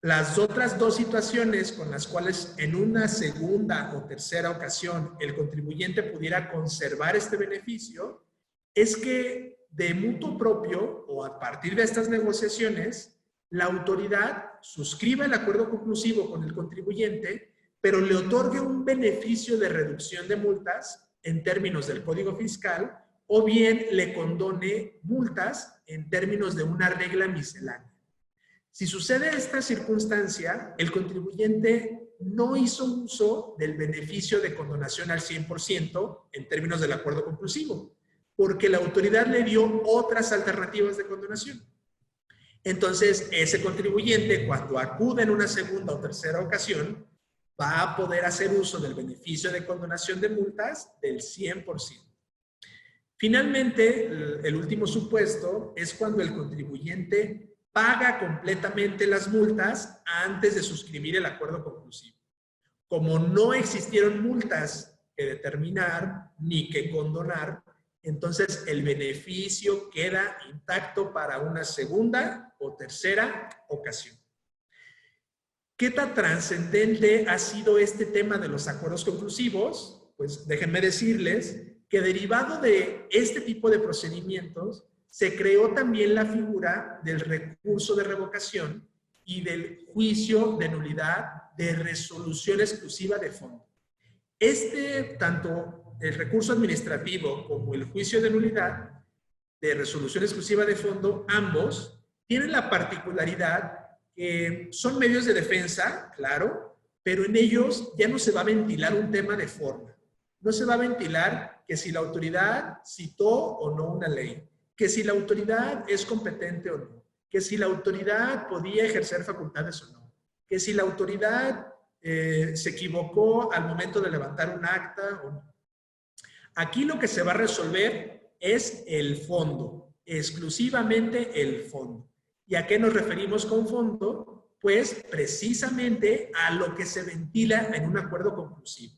Las otras 2 situaciones con las cuales en una segunda o tercera ocasión el contribuyente pudiera conservar este beneficio es que de mutuo propio o a partir de estas negociaciones, la autoridad suscriba el acuerdo conclusivo con el contribuyente, pero le otorgue un beneficio de reducción de multas en términos del Código Fiscal o bien le condone multas en términos de una regla miscelánea. Si sucede esta circunstancia, el contribuyente no hizo uso del beneficio de condonación al 100% en términos del acuerdo conclusivo, porque la autoridad le dio otras alternativas de condonación. Entonces, ese contribuyente, cuando acude en una segunda o tercera ocasión, va a poder hacer uso del beneficio de condonación de multas del 100%. Finalmente, el último supuesto es cuando el contribuyente paga completamente las multas antes de suscribir el acuerdo conclusivo. Como no existieron multas que determinar ni que condonar, entonces el beneficio queda intacto para una segunda o tercera ocasión. ¿Qué tan trascendente ha sido este tema de los acuerdos conclusivos? Pues déjenme decirles que derivado de este tipo de procedimientos, se creó también la figura del recurso de revocación y del juicio de nulidad de resolución exclusiva de fondo. Tanto el recurso administrativo como el juicio de nulidad de resolución exclusiva de fondo, ambos tienen la particularidad que son medios de defensa, claro, pero en ellos ya no se va a ventilar un tema de forma. No se va a ventilar que si la autoridad citó o no una ley, que si la autoridad es competente o no, que si la autoridad podía ejercer facultades o no, que si la autoridad se equivocó al momento de levantar un acta o no. Aquí lo que se va a resolver es el fondo, exclusivamente el fondo. ¿Y a qué nos referimos con fondo? Pues precisamente a lo que se ventila en un acuerdo conclusivo.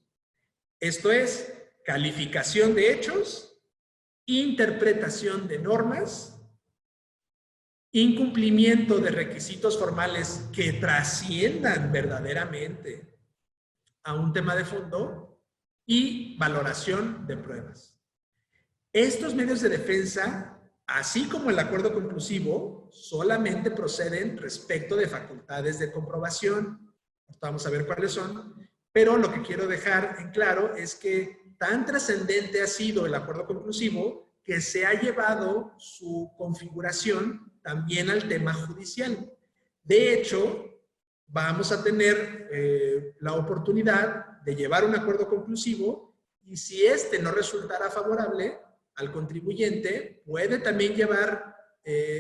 Esto es calificación de hechos, interpretación de normas, incumplimiento de requisitos formales que trasciendan verdaderamente a un tema de fondo y valoración de pruebas. Estos medios de defensa, así como el acuerdo conclusivo, solamente proceden respecto de facultades de comprobación. Vamos a ver cuáles son, pero lo que quiero dejar en claro es que tan trascendente ha sido el acuerdo conclusivo que se ha llevado su configuración también al tema judicial. De hecho, vamos a tener la oportunidad de llevar un acuerdo conclusivo y si este no resultara favorable al contribuyente, puede también llevar,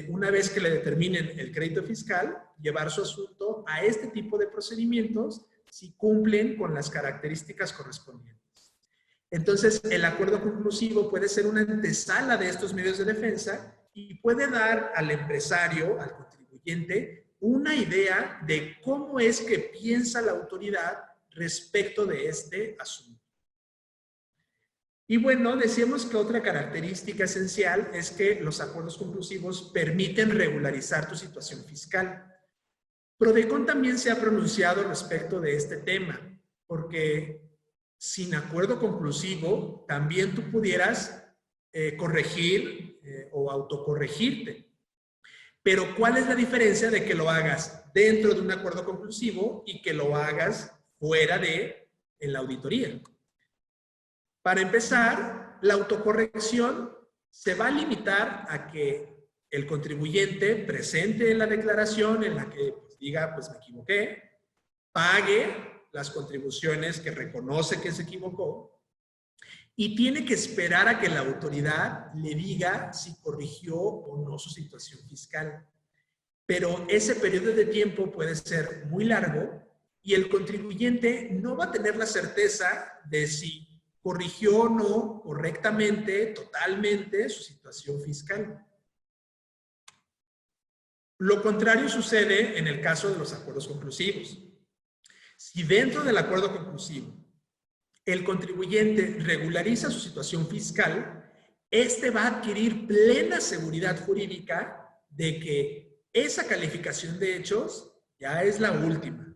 una vez que le determinen el crédito fiscal, llevar su asunto a este tipo de procedimientos si cumplen con las características correspondientes. Entonces, el acuerdo conclusivo puede ser una antesala de estos medios de defensa y puede dar al empresario, al contribuyente, una idea de cómo es que piensa la autoridad respecto de este asunto. Y bueno, decíamos que otra característica esencial es que los acuerdos conclusivos permiten regularizar tu situación fiscal. Prodecon también se ha pronunciado respecto de este tema, porque sin acuerdo conclusivo, también tú pudieras corregir o autocorregirte. Pero ¿cuál es la diferencia de que lo hagas dentro de un acuerdo conclusivo y que lo hagas fuera en la auditoría? Para empezar, la autocorrección se va a limitar a que el contribuyente presente en la declaración en la que pues, diga, pues me equivoqué, pague las contribuciones que reconoce que se equivocó y tiene que esperar a que la autoridad le diga si corrigió o no su situación fiscal. Pero ese periodo de tiempo puede ser muy largo y el contribuyente no va a tener la certeza de si corrigió o no correctamente, totalmente, su situación fiscal. Lo contrario sucede en el caso de los acuerdos conclusivos. Si dentro del acuerdo conclusivo el contribuyente regulariza su situación fiscal, este va a adquirir plena seguridad jurídica de que esa calificación de hechos ya es la última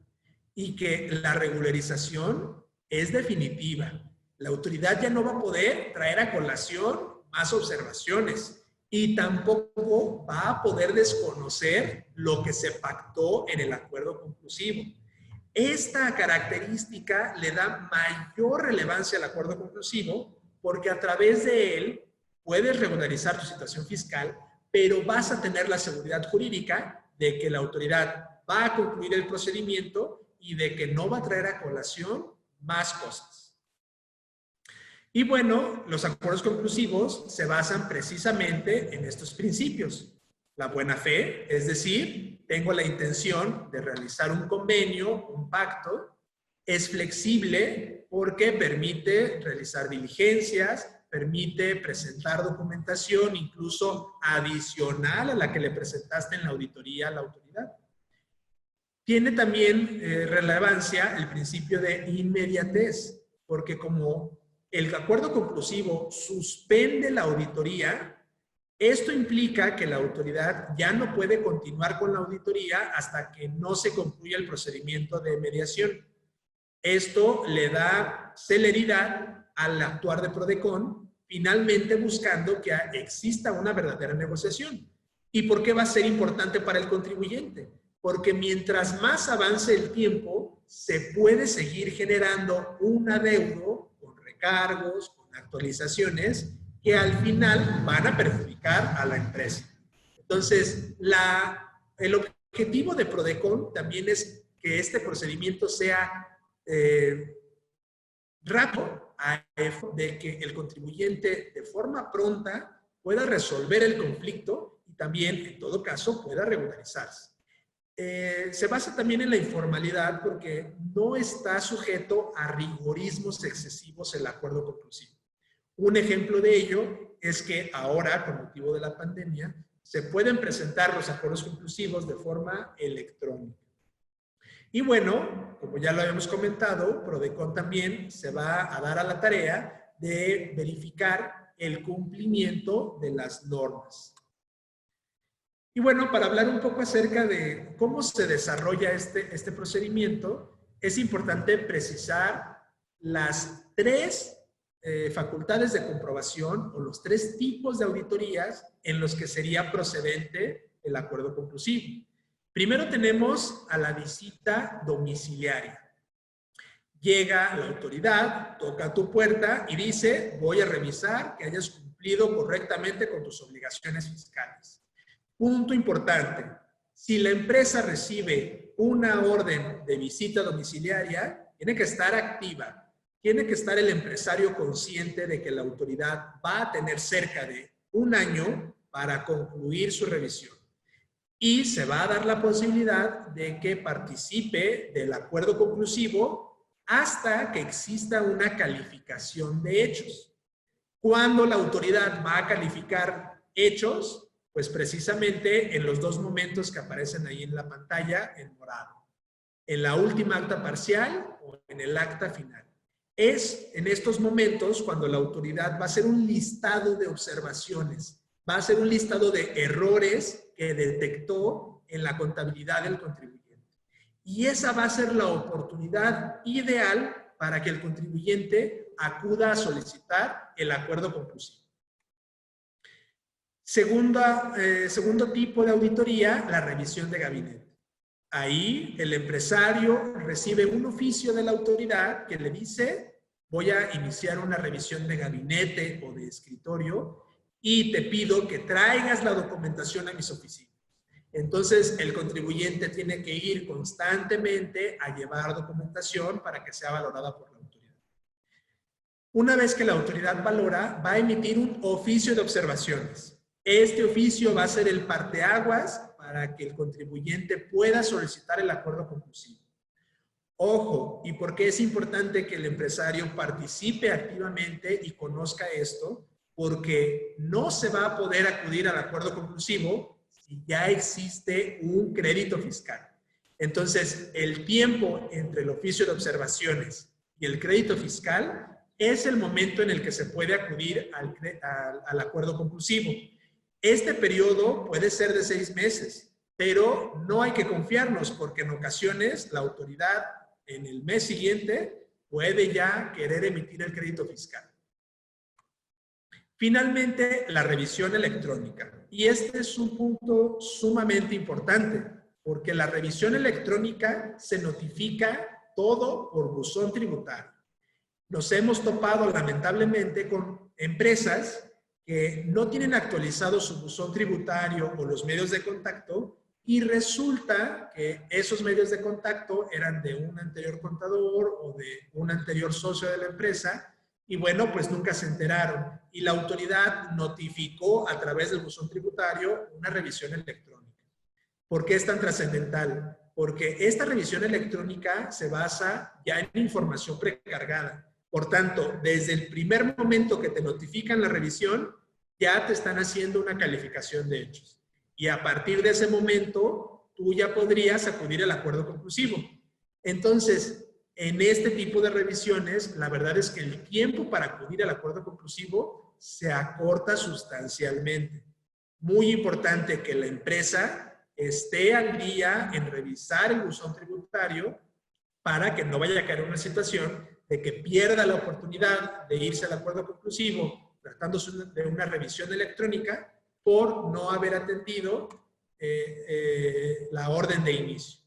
y que la regularización es definitiva. La autoridad ya no va a poder traer a colación más observaciones y tampoco va a poder desconocer lo que se pactó en el acuerdo conclusivo. Esta característica le da mayor relevancia al acuerdo conclusivo porque a través de él puedes regularizar tu situación fiscal, pero vas a tener la seguridad jurídica de que la autoridad va a concluir el procedimiento y de que no va a traer a colación más cosas. Y bueno, los acuerdos conclusivos se basan precisamente en estos principios. La buena fe, es decir, tengo la intención de realizar un convenio, un pacto, es flexible porque permite realizar diligencias, permite presentar documentación incluso adicional a la que le presentaste en la auditoría a la autoridad. Tiene también relevancia el principio de inmediatez, porque como el acuerdo conclusivo suspende la auditoría, esto implica que la autoridad ya no puede continuar con la auditoría hasta que no se concluya el procedimiento de mediación. Esto le da celeridad al actuar de PRODECON, finalmente buscando que exista una verdadera negociación. ¿Y por qué va a ser importante para el contribuyente? Porque mientras más avance el tiempo, se puede seguir generando un adeudo con recargos, con actualizaciones, que al final van a perjudicar a la empresa. Entonces, el objetivo de PRODECON también es que este procedimiento sea rápido, de que el contribuyente de forma pronta pueda resolver el conflicto y también, en todo caso, pueda regularizarse. Se basa también en la informalidad porque no está sujeto a rigorismos excesivos el acuerdo conclusivo. Un ejemplo de ello es que ahora, con motivo de la pandemia, se pueden presentar los acuerdos conclusivos de forma electrónica. Y bueno, como ya lo habíamos comentado, PRODECON también se va a dar a la tarea de verificar el cumplimiento de las normas. Y bueno, para hablar un poco acerca de cómo se desarrolla este procedimiento, es importante precisar las tres facultades de comprobación o los tres tipos de auditorías en los que sería procedente el acuerdo conclusivo. Primero tenemos a la visita domiciliaria. Llega la autoridad, toca tu puerta y dice, voy a revisar que hayas cumplido correctamente con tus obligaciones fiscales. Punto importante, si la empresa recibe una orden de visita domiciliaria, tiene que estar activa. Tiene que estar el empresario consciente de que la autoridad va a tener cerca de un año para concluir su revisión. Y se va a dar la posibilidad de que participe del acuerdo conclusivo hasta que exista una calificación de hechos. ¿Cuándo la autoridad va a calificar hechos? Pues precisamente en los dos momentos que aparecen ahí en la pantalla en morado. En la última acta parcial o en el acta final. Es en estos momentos cuando la autoridad va a hacer un listado de observaciones, va a hacer un listado de errores que detectó en la contabilidad del contribuyente. Y esa va a ser la oportunidad ideal para que el contribuyente acuda a solicitar el acuerdo conclusivo. Segundo tipo de auditoría, la revisión de gabinete. Ahí el empresario recibe un oficio de la autoridad que le dice: voy a iniciar una revisión de gabinete o de escritorio y te pido que traigas la documentación a mis oficinas. Entonces, el contribuyente tiene que ir constantemente a llevar documentación para que sea valorada por la autoridad. Una vez que la autoridad valora, va a emitir un oficio de observaciones. Este oficio va a ser el parteaguas para que el contribuyente pueda solicitar el acuerdo conclusivo. Ojo, ¿y por qué es importante que el empresario participe activamente y conozca esto? Porque no se va a poder acudir al acuerdo conclusivo si ya existe un crédito fiscal. Entonces, el tiempo entre el oficio de observaciones y el crédito fiscal es el momento en el que se puede acudir al acuerdo conclusivo. Este periodo puede ser de 6 meses, pero no hay que confiarnos porque en ocasiones la autoridad en el mes siguiente puede ya querer emitir el crédito fiscal. Finalmente, la revisión electrónica. Y este es un punto sumamente importante, porque la revisión electrónica se notifica todo por buzón tributario. Nos hemos topado lamentablemente con empresas que no tienen actualizado su buzón tributario o los medios de contacto y resulta que esos medios de contacto eran de un anterior contador o de un anterior socio de la empresa. Y bueno, pues nunca se enteraron. Y la autoridad notificó a través del buzón tributario una revisión electrónica. ¿Por qué es tan trascendental? Porque esta revisión electrónica se basa ya en información precargada. Por tanto, desde el primer momento que te notifican la revisión, ya te están haciendo una calificación de hechos. Y a partir de ese momento, tú ya podrías acudir al acuerdo conclusivo. Entonces, en este tipo de revisiones, la verdad es que el tiempo para acudir al acuerdo conclusivo se acorta sustancialmente. Muy importante que la empresa esté al día en revisar el buzón tributario para que no vaya a caer en una situación de que pierda la oportunidad de irse al acuerdo conclusivo tratándose de una revisión electrónica por no haber atendido la orden de inicio.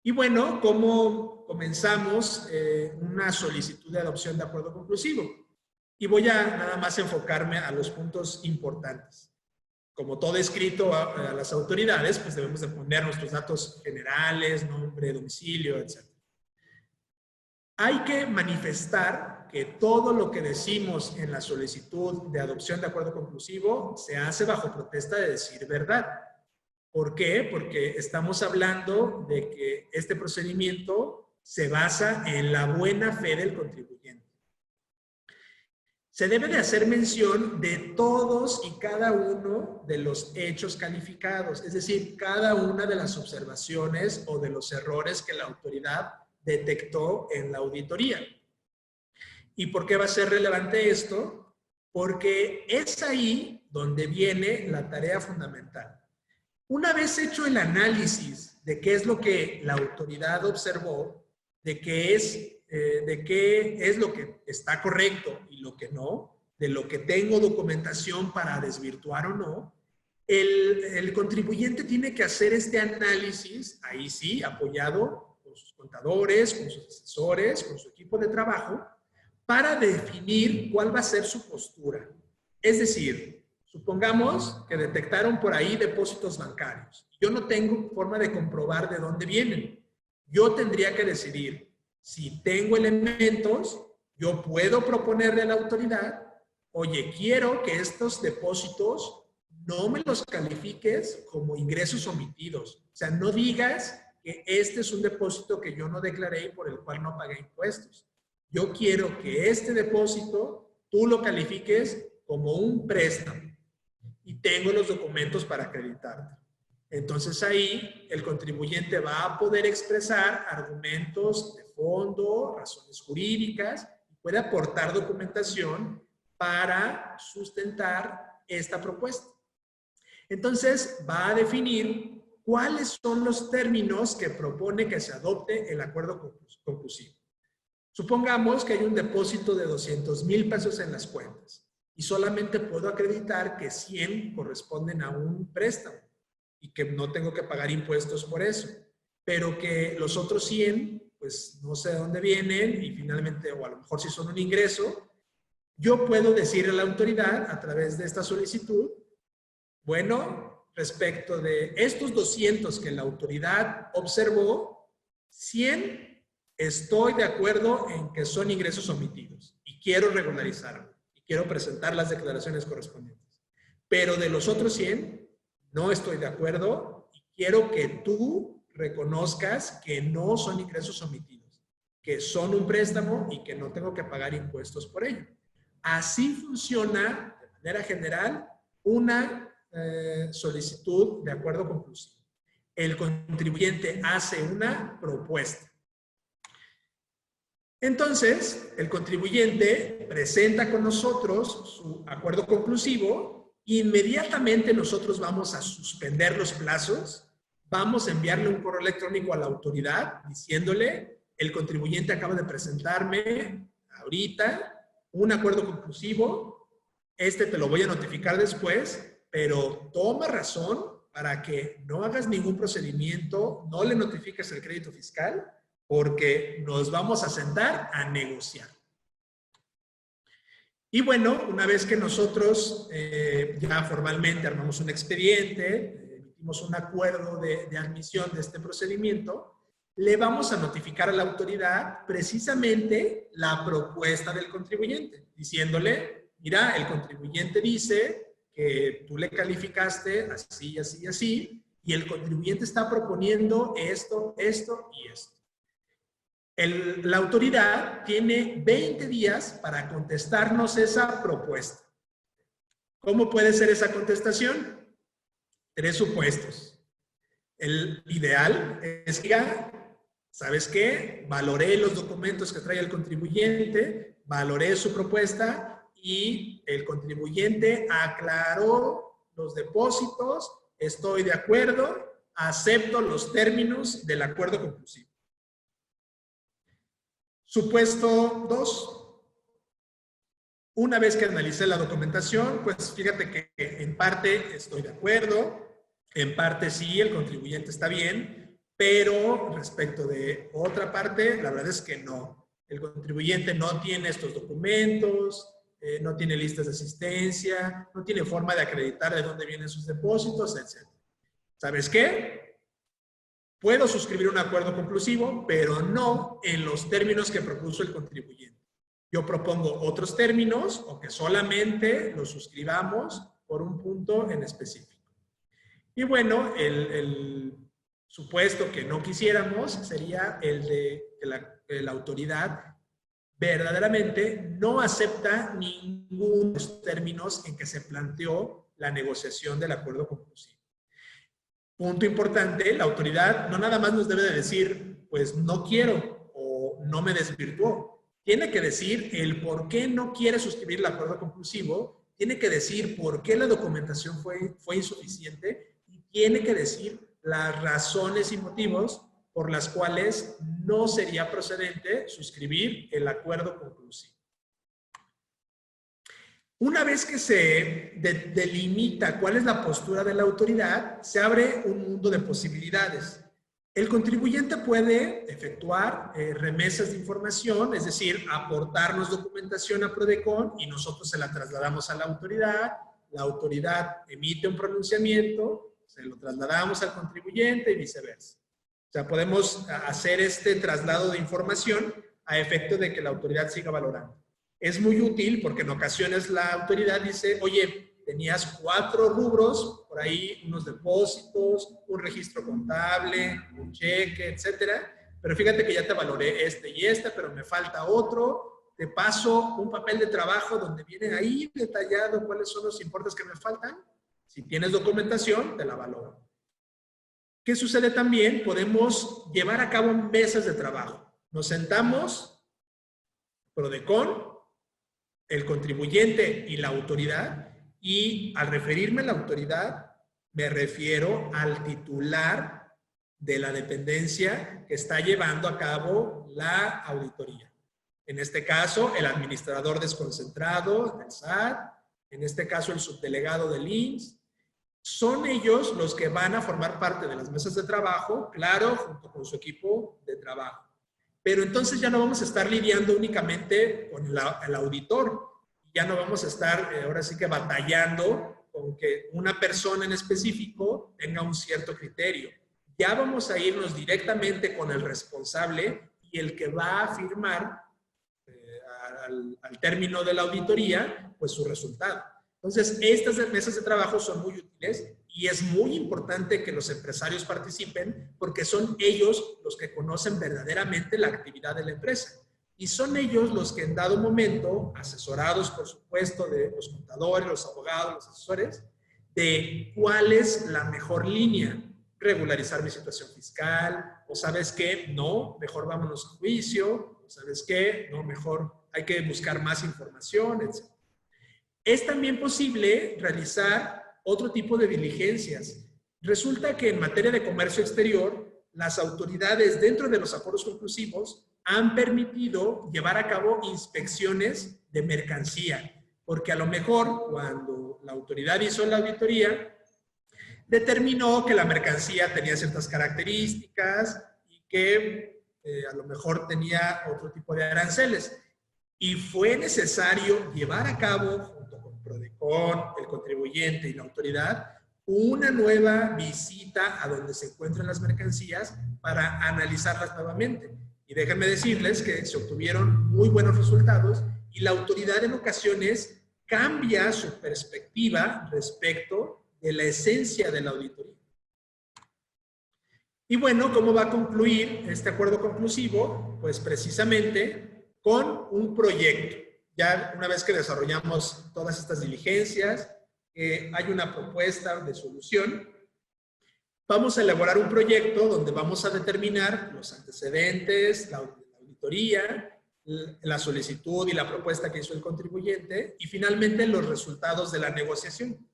Y bueno, ¿cómo comenzamos una solicitud de adopción de acuerdo conclusivo? Y voy a nada más enfocarme a los puntos importantes. Como todo escrito a las autoridades, pues debemos de poner nuestros datos generales, nombre, domicilio, etc. Hay que manifestar que todo lo que decimos en la solicitud de adopción de acuerdo conclusivo se hace bajo protesta de decir verdad. ¿Por qué? Porque estamos hablando de que este procedimiento se basa en la buena fe del contribuyente. Se debe de hacer mención de todos y cada uno de los hechos calificados, es decir, cada una de las observaciones o de los errores que la autoridad detectó en la auditoría. ¿Y por qué va a ser relevante esto? Porque es ahí donde viene la tarea fundamental. Una vez hecho el análisis de qué es lo que la autoridad observó, de qué es lo que está correcto y lo que no, de lo que tengo documentación para desvirtuar o no, el contribuyente tiene que hacer este análisis, ahí sí, apoyado con sus contadores, con sus asesores, con su equipo de trabajo, para definir cuál va a ser su postura. Es decir, supongamos que detectaron por ahí depósitos bancarios. Yo no tengo forma de comprobar de dónde vienen. Yo tendría que decidir si tengo elementos, yo puedo proponerle a la autoridad, oye, quiero que estos depósitos no me los califiques como ingresos omitidos. O sea, no digas que este es un depósito que yo no declaré y por el cual no pagué impuestos. Yo quiero que este depósito tú lo califiques como un préstamo y tengo los documentos para acreditarte. Entonces ahí el contribuyente va a poder expresar argumentos de fondo, razones jurídicas, y puede aportar documentación para sustentar esta propuesta. Entonces va a definir cuáles son los términos que propone que se adopte el acuerdo conclusivo. Supongamos que hay un depósito de 200,000 pesos en las cuentas. y solamente puedo acreditar que 100 corresponden a un préstamo y que no tengo que pagar impuestos por eso, pero que los otros 100, pues no sé de dónde vienen y finalmente, o a lo mejor si son un ingreso, yo puedo decirle a la autoridad a través de esta solicitud, bueno, respecto de estos 200 que la autoridad observó, 100 estoy de acuerdo en que son ingresos omitidos y quiero regularizarlo y quiero presentar las declaraciones correspondientes. Pero de los otros 100 no estoy de acuerdo y quiero que tú reconozcas que no son ingresos omitidos, que son un préstamo y que no tengo que pagar impuestos por ello. Así funciona de manera general una solicitud de acuerdo conclusivo. El contribuyente hace una propuesta. Entonces, el contribuyente presenta con nosotros su acuerdo conclusivo e inmediatamente nosotros vamos a suspender los plazos, vamos a enviarle un correo electrónico a la autoridad diciéndole, el contribuyente acaba de presentarme ahorita un acuerdo conclusivo, este te lo voy a notificar después, pero toma razón para que no hagas ningún procedimiento, no le notifiques el crédito fiscal, porque nos vamos a sentar a negociar. Y bueno, una vez que nosotros ya formalmente armamos un expediente, emitimos un acuerdo de admisión de este procedimiento, le vamos a notificar a la autoridad precisamente la propuesta del contribuyente, diciéndole, mira, el contribuyente dice que tú le calificaste así, así, así, y el contribuyente está proponiendo esto, esto y esto. La autoridad tiene 20 días para contestarnos esa propuesta. ¿Cómo puede ser esa contestación? 3 supuestos. El ideal es que, ¿sabes qué? Valoré los documentos que trae el contribuyente, valoré su propuesta y el contribuyente aclaró los depósitos, estoy de acuerdo, acepto los términos del acuerdo conclusivo. Supuesto 2. Una vez que analicé la documentación, pues fíjate que en parte estoy de acuerdo, en parte sí, el contribuyente está bien, pero respecto de otra parte, la verdad es que no. El contribuyente no tiene estos documentos, no tiene listas de asistencia, no tiene forma de acreditar de dónde vienen sus depósitos, etc. ¿Sabes qué? Puedo suscribir un acuerdo conclusivo, pero no en los términos que propuso el contribuyente. Yo propongo otros términos o que solamente los suscribamos por un punto en específico. Y bueno, el supuesto que no quisiéramos sería el de que la autoridad verdaderamente no acepta ninguno de los términos en que se planteó la negociación del acuerdo conclusivo. Punto importante, la autoridad no nada más nos debe de decir, pues no quiero o no me desvirtuó. Tiene que decir el por qué no quiere suscribir el acuerdo conclusivo, tiene que decir por qué la documentación fue insuficiente y tiene que decir las razones y motivos por las cuales no sería procedente suscribir el acuerdo conclusivo. Una vez que se delimita cuál es la postura de la autoridad, se abre un mundo de posibilidades. El contribuyente puede efectuar remesas de información, es decir, aportarnos documentación a Prodecon y nosotros se la trasladamos a la autoridad emite un pronunciamiento, se lo trasladamos al contribuyente y viceversa. O sea, podemos hacer este traslado de información a efecto de que la autoridad siga valorando. Es muy útil porque en ocasiones la autoridad dice, oye, tenías 4 rubros, por ahí unos depósitos, un registro contable, un cheque, etcétera, pero fíjate que ya te valoré este y este, pero me falta otro, te paso un papel de trabajo donde viene ahí detallado cuáles son los importes que me faltan. Si tienes documentación, te la valoro. ¿Qué sucede también? Podemos llevar a cabo mesas de trabajo. Nos sentamos, Prodecon, el contribuyente y la autoridad, y al referirme a la autoridad, me refiero al titular de la dependencia que está llevando a cabo la auditoría. En este caso, el administrador desconcentrado del SAT, en este caso el subdelegado del IMSS, son ellos los que van a formar parte de las mesas de trabajo, claro, junto con su equipo de trabajo. Pero entonces ya no vamos a estar lidiando únicamente con el auditor, ya no vamos a estar ahora sí que batallando con que una persona en específico tenga un cierto criterio. Ya vamos a irnos directamente con el responsable y el que va a firmar al término de la auditoría, pues su resultado. Entonces, estas mesas de trabajo son muy útiles y es muy importante que los empresarios participen porque son ellos los que conocen verdaderamente la actividad de la empresa. Y son ellos los que en dado momento, asesorados por supuesto de los contadores, los abogados, los asesores, de cuál es la mejor línea. Regularizar mi situación fiscal, o sabes qué, no, mejor vámonos a juicio, o sabes qué, no, mejor hay que buscar más información, etc. Es también posible realizar otro tipo de diligencias. Resulta que en materia de comercio exterior, las autoridades dentro de los acuerdos conclusivos han permitido llevar a cabo inspecciones de mercancía, porque a lo mejor cuando la autoridad hizo la auditoría, determinó que la mercancía tenía ciertas características y que a lo mejor tenía otro tipo de aranceles. Y fue necesario llevar a cabo, junto con Prodecon, el contribuyente y la autoridad, una nueva visita a donde se encuentran las mercancías para analizarlas nuevamente. Y déjenme decirles que se obtuvieron muy buenos resultados y la autoridad en ocasiones cambia su perspectiva respecto de la esencia de la auditoría. Y bueno, ¿cómo va a concluir este acuerdo conclusivo? Pues precisamente con un proyecto. Ya una vez que desarrollamos todas estas diligencias, hay una propuesta de solución, vamos a elaborar un proyecto donde vamos a determinar los antecedentes, la auditoría, la solicitud y la propuesta que hizo el contribuyente y finalmente los resultados de la negociación.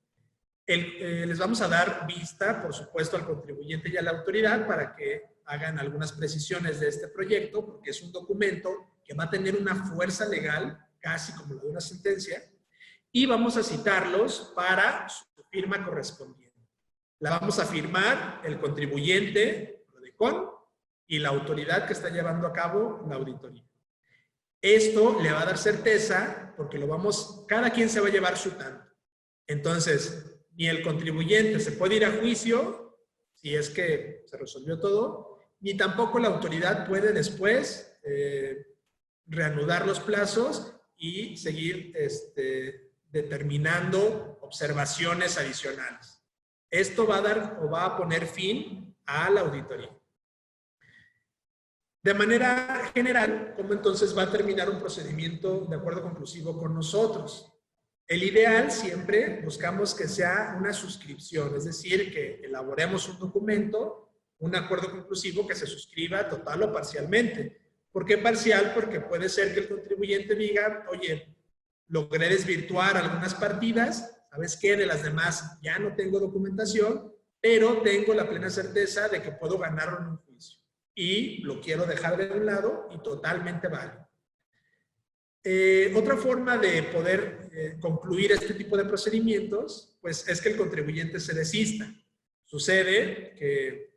Les vamos a dar vista, por supuesto, al contribuyente y a la autoridad para que hagan algunas precisiones de este proyecto, porque es un documento que va a tener una fuerza legal, casi como la de una sentencia, y vamos a citarlos para su firma correspondiente. La vamos a firmar el contribuyente, Prodecon, y la autoridad que está llevando a cabo la auditoría. Esto le va a dar certeza porque cada quien se va a llevar su tanto. Entonces, ni el contribuyente se puede ir a juicio, si es que se resolvió todo, ni tampoco la autoridad puede después reanudar los plazos y seguir determinando observaciones adicionales. Esto va a dar o va a poner fin a la auditoría. De manera general, ¿cómo entonces va a terminar un procedimiento de acuerdo conclusivo con nosotros? El ideal siempre buscamos que sea una suscripción, es decir, que elaboremos un documento, un acuerdo conclusivo que se suscriba total o parcialmente. ¿Por qué parcial? Porque puede ser que el contribuyente diga, oye, logré desvirtuar algunas partidas, ¿sabes qué? De las demás ya no tengo documentación, pero tengo la plena certeza de que puedo ganarlo en un juicio. Y lo quiero dejar de un lado y totalmente válido. Otra forma de poder concluir este tipo de procedimientos, pues es que el contribuyente se desista. Sucede que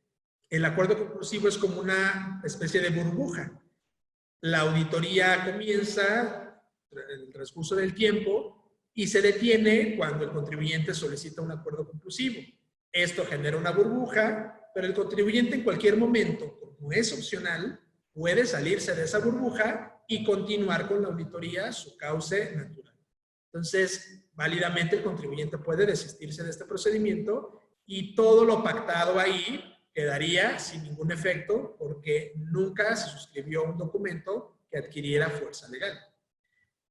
el acuerdo conclusivo es como una especie de burbuja. La auditoría comienza en el transcurso del tiempo y se detiene cuando el contribuyente solicita un acuerdo conclusivo. Esto genera una burbuja, pero el contribuyente en cualquier momento, como es opcional, puede salirse de esa burbuja y continuar con la auditoría su cauce natural. Entonces, válidamente el contribuyente puede desistirse de este procedimiento y todo lo pactado ahí quedaría sin ningún efecto porque nunca se suscribió un documento que adquiriera fuerza legal.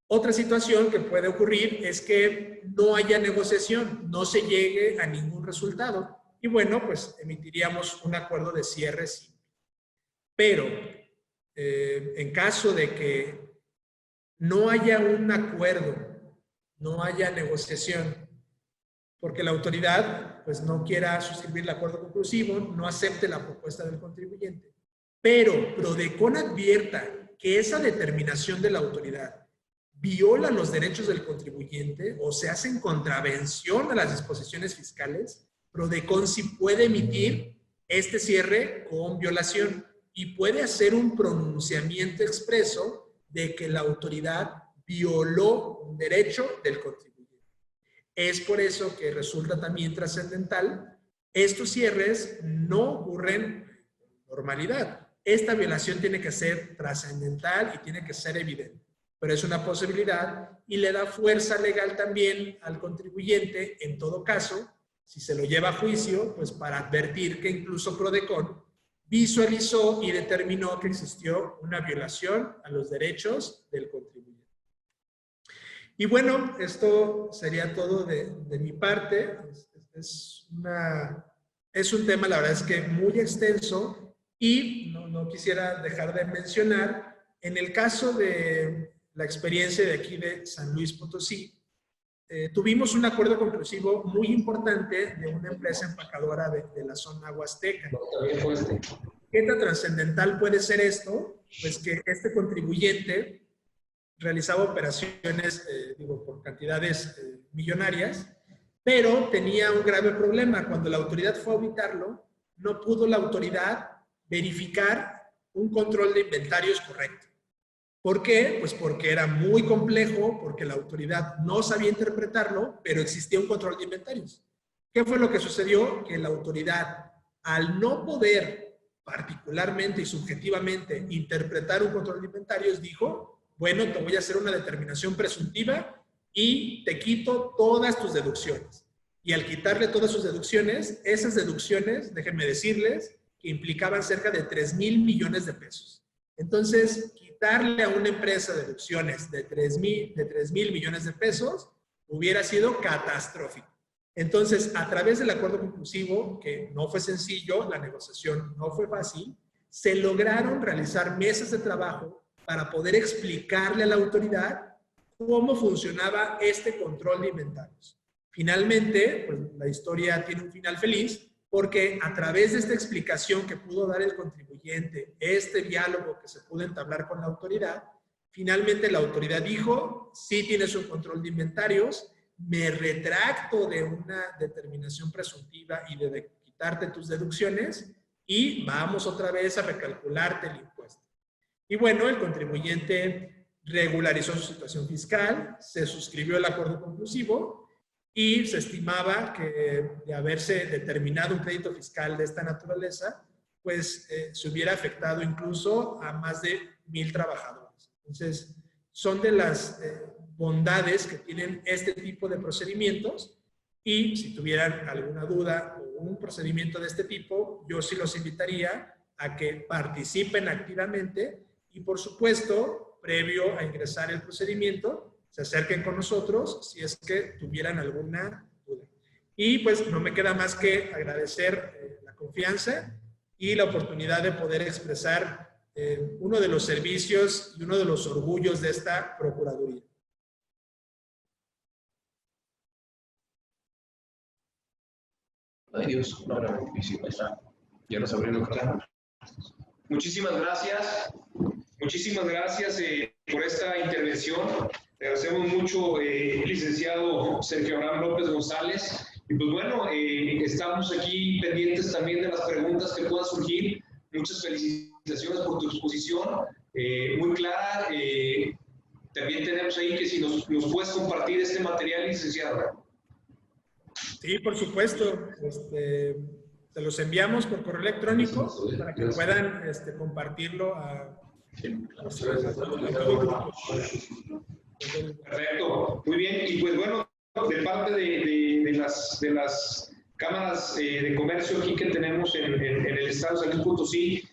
Otra situación que puede ocurrir es que no haya negociación, no se llegue a ningún resultado y bueno, pues emitiríamos un acuerdo de cierre simple. Pero en caso de que no haya un acuerdo, no haya negociación, porque la autoridad pues no quiera suscribir el acuerdo conclusivo, no acepte la propuesta del contribuyente, pero Prodecon advierta que esa determinación de la autoridad viola los derechos del contribuyente o se hace en contravención a las disposiciones fiscales, PRODECON sí puede emitir este cierre con violación y puede hacer un pronunciamiento expreso de que la autoridad violó un derecho del contribuyente. Es por eso que resulta también trascendental. Estos cierres no ocurren con normalidad. Esta violación tiene que ser trascendental y tiene que ser evidente. Pero es una posibilidad y le da fuerza legal también al contribuyente, en todo caso, si se lo lleva a juicio, pues para advertir que incluso PRODECON visualizó y determinó que existió una violación a los derechos del contribuyente. Y bueno, esto sería todo de mi parte. Es un tema, la verdad es que muy extenso y no quisiera dejar de mencionar, en el caso de la experiencia de aquí de San Luis Potosí, tuvimos un acuerdo conclusivo muy importante de una empresa empacadora de la zona huasteca. ¿Qué tan trascendental puede ser esto? Pues que este contribuyente realizaba operaciones, por cantidades millonarias, pero tenía un grave problema. Cuando la autoridad fue a auditarlo, no pudo la autoridad verificar un control de inventarios correcto. ¿Por qué? Pues porque era muy complejo, porque la autoridad no sabía interpretarlo, pero existía un control de inventarios. ¿Qué fue lo que sucedió? Que la autoridad, al no poder particularmente y subjetivamente interpretar un control de inventarios, dijo, bueno, te voy a hacer una determinación presuntiva y te quito todas tus deducciones. Y al quitarle todas sus deducciones, esas deducciones, déjenme decirles, que implicaban cerca de 3,000 millones de pesos. Entonces, quitarle a una empresa deducciones de 3,000 millones de pesos hubiera sido catastrófico. Entonces, a través del acuerdo conclusivo, que no fue sencillo, la negociación no fue fácil, se lograron realizar mesas de trabajo para poder explicarle a la autoridad cómo funcionaba este control de inventarios. Finalmente, pues, la historia tiene un final feliz, porque a través de esta explicación que pudo dar el contribuyente, este diálogo que se pudo entablar con la autoridad, finalmente la autoridad dijo, sí tienes un control de inventarios, me retracto de una determinación presuntiva y de quitarte tus deducciones y vamos otra vez a recalcularte el impuesto. Y bueno, el contribuyente regularizó su situación fiscal, se suscribió el acuerdo conclusivo y se estimaba que de haberse determinado un crédito fiscal de esta naturaleza, pues se hubiera afectado incluso a más de 1,000 trabajadores. Entonces, son de las bondades que tienen este tipo de procedimientos y si tuvieran alguna duda o un procedimiento de este tipo, yo sí los invitaría a que participen activamente y, por supuesto, previo a ingresar el procedimiento, se acerquen con nosotros si es que tuvieran alguna duda. Y pues no me queda más que agradecer la confianza y la oportunidad de poder expresar uno de los servicios y uno de los orgullos de esta Procuraduría. Ay Dios, no, ya nos abrieron claro. Muchísimas gracias por esta intervención. Le agradecemos mucho, licenciado Sergio Abraham López González. Y pues bueno, estamos aquí pendientes también de las preguntas que puedan surgir. Muchas felicitaciones por tu exposición, muy clara. También tenemos ahí que si nos puedes compartir este material, licenciado. Sí, por supuesto. Se los enviamos por correo electrónico para que puedan compartirlo a todo grupo. Perfecto, muy bien. Y pues bueno, de parte de las cámaras de comercio aquí que tenemos en el estado de San Luis Potosí,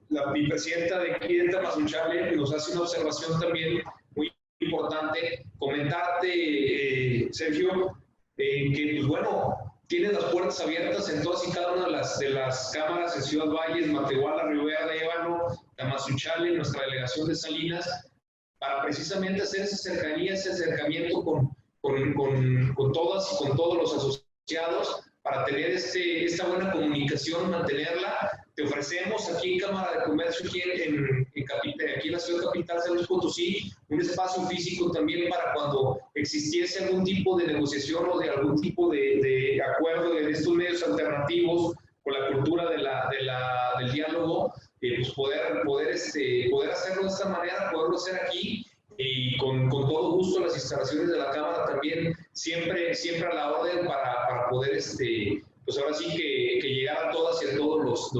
la vicepresidenta de aquí de Tamazunchale nos hace una observación también muy importante. Comentarte, Sergio, que pues bueno, tienen las puertas abiertas en todas y cada una de las cámaras en Ciudad Valles, Matehuala, Río Verde, Ébano, Tamazunchale, nuestra delegación de Salinas, para precisamente hacer esa cercanía, ese acercamiento con todas y con todos los asociados, para tener esta buena comunicación, mantenerla. te ofrecemos aquí en Cámara de Comercio, aquí en la ciudad capital, San Luis Potosí, un espacio físico también para cuando existiese algún tipo de negociación o de algún tipo de acuerdo de estos medios alternativos con la cultura del diálogo, pues poder hacerlo de esta manera, poderlo hacer aquí y con todo gusto las instalaciones de la Cámara también, siempre a la orden para poder, pues ahora sí que llegar a todas y a todos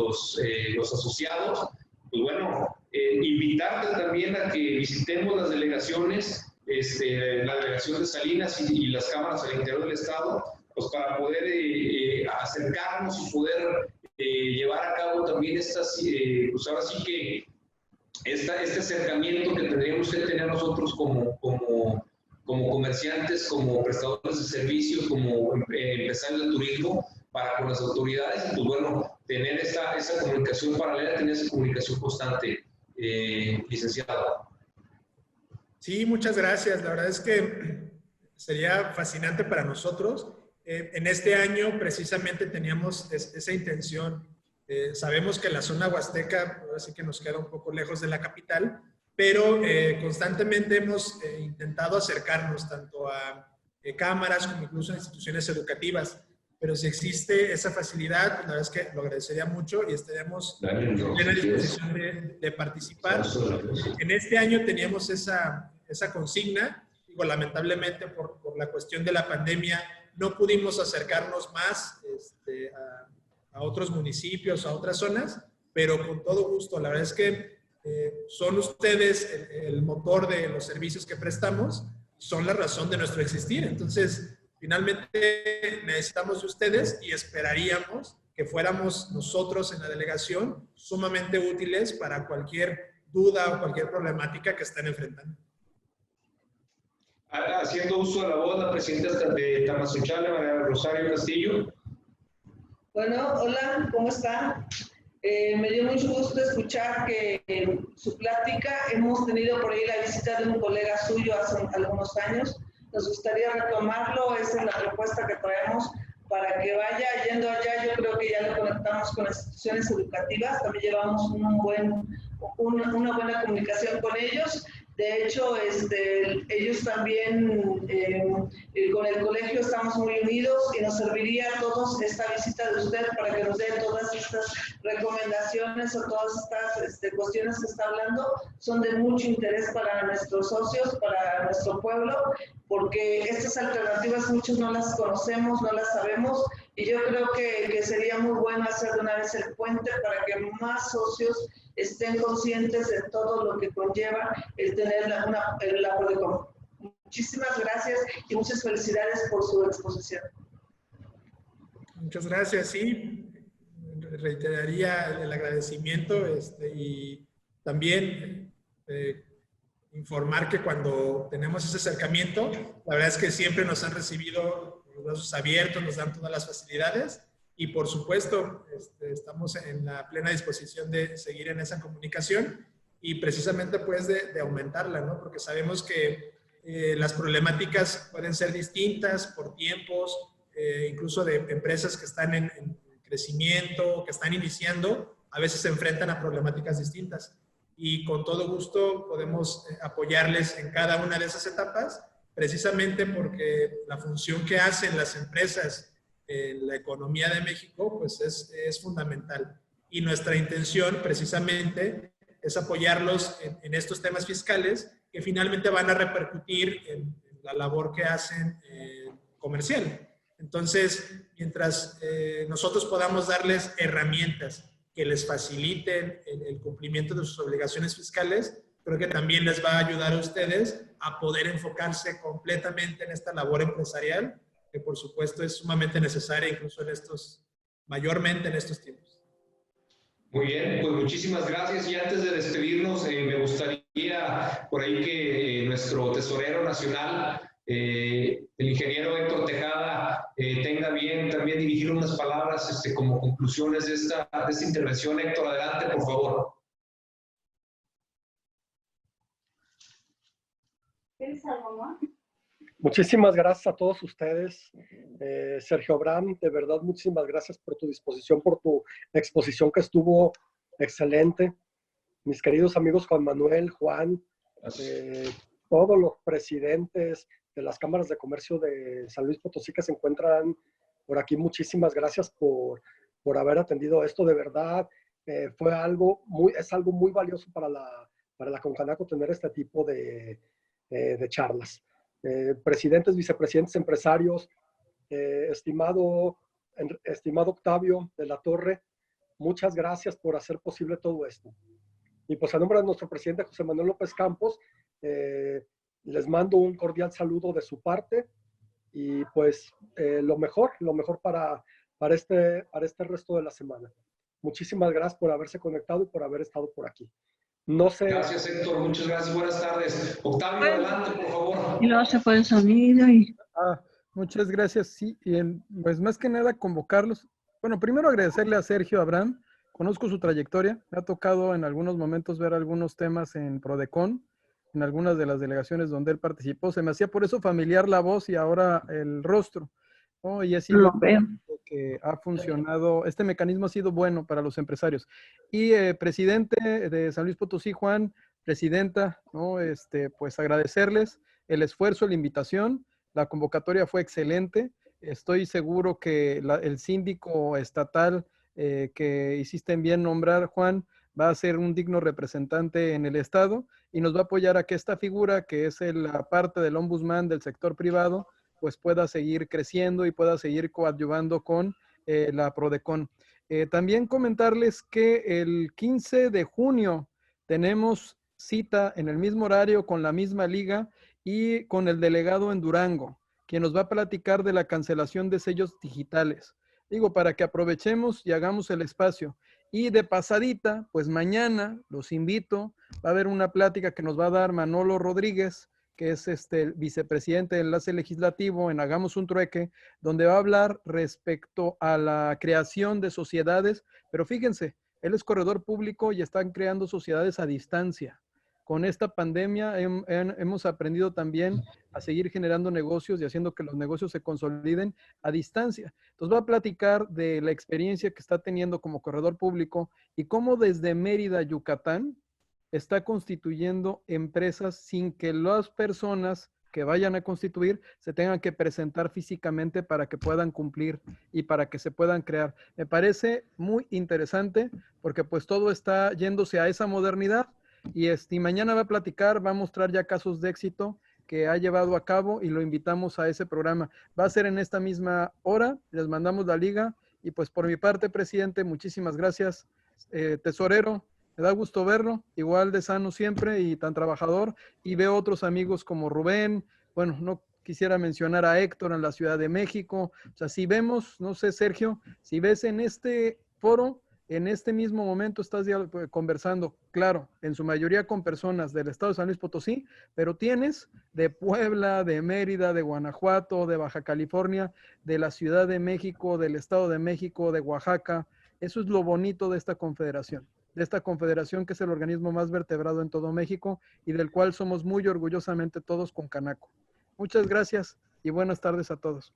los asociados. Pues bueno, invitarte también a que visitemos las delegaciones, la delegación de Salinas y las cámaras al interior del estado, pues para poder acercarnos y poder llevar a cabo también estas, pues ahora sí que este acercamiento que tendríamos que tener nosotros como comerciantes, como prestadores de servicios, como empresarios de turismo, para con las autoridades, y pues bueno, tener esa comunicación paralela, tener esa comunicación constante, licenciado. Sí, muchas gracias. La verdad es que sería fascinante para nosotros. En este año precisamente teníamos esa intención. Sabemos que la zona huasteca, ahora sí que nos queda un poco lejos de la capital, pero constantemente hemos intentado acercarnos tanto a cámaras como incluso a instituciones educativas. Pero si existe esa facilidad, la verdad es que lo agradecería mucho y estaríamos en plena disposición de participar. En este año teníamos esa consigna. Digo, lamentablemente por la cuestión de la pandemia no pudimos acercarnos más a otros municipios, a otras zonas, pero con todo gusto. La verdad es que son ustedes el motor de los servicios que prestamos, son la razón de nuestro existir. Entonces, finalmente necesitamos de ustedes y esperaríamos que fuéramos nosotros en la delegación sumamente útiles para cualquier duda o cualquier problemática que estén enfrentando. Haciendo uso de la voz, la presidenta de Tamazunchale, María Rosario Castillo. Bueno, hola, ¿cómo está? Me dio mucho gusto escuchar que en su plática hemos tenido por ahí la visita de un colega suyo hace algunos años. Nos gustaría retomarlo, esa es la propuesta que traemos para que vaya yendo allá. Yo creo que ya lo conectamos con las instituciones educativas, también llevamos una buena comunicación con ellos. De hecho, ellos también con el colegio estamos muy unidos y nos serviría a todos esta visita de usted para que nos dé todas estas recomendaciones o todas estas cuestiones que está hablando. Son de mucho interés para nuestros socios, para nuestro pueblo, porque estas alternativas muchos no las conocemos, no las sabemos, y yo creo que sería muy bueno hacer de una vez el puente para que más socios estén conscientes de todo lo que conlleva el tener la Prodecon. Muchísimas gracias y muchas felicidades por su exposición. Muchas gracias, sí. Reiteraría el agradecimiento y también informar que cuando tenemos ese acercamiento, la verdad es que siempre nos han recibido con los brazos abiertos, nos dan todas las facilidades. Y por supuesto, estamos en la plena disposición de seguir en esa comunicación y precisamente pues de aumentarla, ¿no? Porque sabemos que las problemáticas pueden ser distintas por tiempos, incluso de empresas que están en crecimiento, que están iniciando, a veces se enfrentan a problemáticas distintas. Y con todo gusto podemos apoyarles en cada una de esas etapas, precisamente porque la función que hacen las empresas en la economía de México, pues es fundamental. Y nuestra intención, precisamente, es apoyarlos en estos temas fiscales que finalmente van a repercutir en la labor que hacen comercial. Entonces, mientras nosotros podamos darles herramientas que les faciliten el cumplimiento de sus obligaciones fiscales, creo que también les va a ayudar a ustedes a poder enfocarse completamente en esta labor empresarial, que por supuesto es sumamente necesaria, incluso mayormente en estos tiempos. Muy bien, pues muchísimas gracias. Y antes de despedirnos, me gustaría por ahí que nuestro tesorero nacional, el ingeniero Héctor Tejada, tenga bien también dirigir unas palabras como conclusiones de esta intervención. Héctor, adelante, por favor. ¿Quieres algo más? Muchísimas gracias a todos ustedes. Sergio Abraham, de verdad, muchísimas gracias por tu disposición, por tu exposición que estuvo excelente. Mis queridos amigos Juan Manuel, Juan, todos los presidentes de las cámaras de comercio de San Luis Potosí que se encuentran por aquí, muchísimas gracias por haber atendido esto. De verdad, es algo muy valioso para la Concanaco tener este tipo de charlas. Presidentes, vicepresidentes, empresarios, estimado Octavio de la Torre, muchas gracias por hacer posible todo esto. Y pues a nombre de nuestro presidente José Manuel López Campos, les mando un cordial saludo de su parte y pues lo mejor para este resto de la semana. Muchísimas gracias por haberse conectado y por haber estado por aquí. No sé. Gracias, Héctor. Muchas gracias. Buenas tardes. Octavio, adelante, por favor. Y luego se fue el sonido y... Muchas gracias. Sí, y pues más que nada convocarlos. Bueno, primero agradecerle a Sergio Abraham. Conozco su trayectoria. Me ha tocado en algunos momentos ver algunos temas en Prodecon, en algunas de las delegaciones donde él participó. Se me hacía por eso familiar la voz y ahora el rostro, ¿no? Y así Lo veo. que ha funcionado, este mecanismo ha sido bueno para los empresarios. Y presidente de San Luis Potosí, Juan, presidenta, ¿no? Pues agradecerles el esfuerzo, la invitación. La convocatoria fue excelente. Estoy seguro que el síndico estatal que hiciste en bien nombrar, Juan, va a ser un digno representante en el Estado y nos va a apoyar a que esta figura, que es la parte del ombudsman del sector privado, pues pueda seguir creciendo y pueda seguir coadyuvando con la Prodecon. También comentarles que el 15 de junio tenemos cita en el mismo horario con la misma liga y con el delegado en Durango, quien nos va a platicar de la cancelación de sellos digitales. Digo, para que aprovechemos y hagamos el espacio. Y de pasadita, pues mañana los invito, va a haber una plática que nos va a dar Manolo Rodríguez, que es el vicepresidente de Enlace Legislativo en Hagamos un Trueque, donde va a hablar respecto a la creación de sociedades, pero fíjense, él es corredor público y están creando sociedades a distancia. Con esta pandemia hemos aprendido también a seguir generando negocios y haciendo que los negocios se consoliden a distancia. Entonces va a platicar de la experiencia que está teniendo como corredor público y cómo desde Mérida, Yucatán, está constituyendo empresas sin que las personas que vayan a constituir se tengan que presentar físicamente para que puedan cumplir y para que se puedan crear. Me parece muy interesante porque pues todo está yéndose a esa modernidad y mañana va a platicar, va a mostrar ya casos de éxito que ha llevado a cabo y lo invitamos a ese programa. Va a ser en esta misma hora, les mandamos la liga y pues por mi parte, presidente, muchísimas gracias. Tesorero, me da gusto verlo, igual de sano siempre y tan trabajador, y veo otros amigos como Rubén, bueno, no quisiera mencionar a Héctor en la Ciudad de México, o sea, si vemos, no sé, Sergio, si ves en este foro, en este mismo momento estás conversando, claro, en su mayoría con personas del estado de San Luis Potosí, pero tienes de Puebla, de Mérida, de Guanajuato, de Baja California, de la Ciudad de México, del Estado de México, de Oaxaca. Eso es lo bonito de esta confederación que es el organismo más vertebrado en todo México y del cual somos muy orgullosamente todos Concanaco. Muchas gracias y buenas tardes a todos.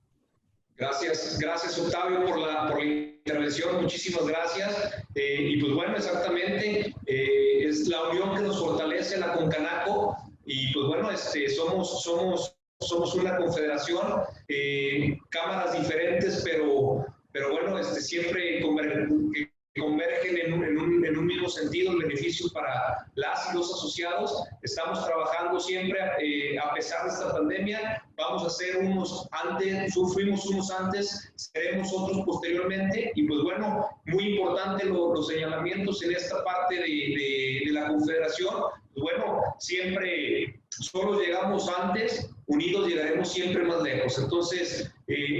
Gracias Octavio por la intervención, muchísimas gracias. Y pues bueno, exactamente, es la unión que nos fortalece la Concanaco y pues bueno, somos una confederación, cámaras diferentes, pero bueno, siempre convergen en un mismo sentido, el beneficio para las y los asociados. Estamos trabajando siempre, a pesar de esta pandemia, vamos a ser unos antes, fuimos unos antes, seremos otros posteriormente, y pues bueno, muy importante los señalamientos en esta parte de la confederación. Pues bueno, siempre solo llegamos antes, unidos llegaremos siempre más lejos. Entonces,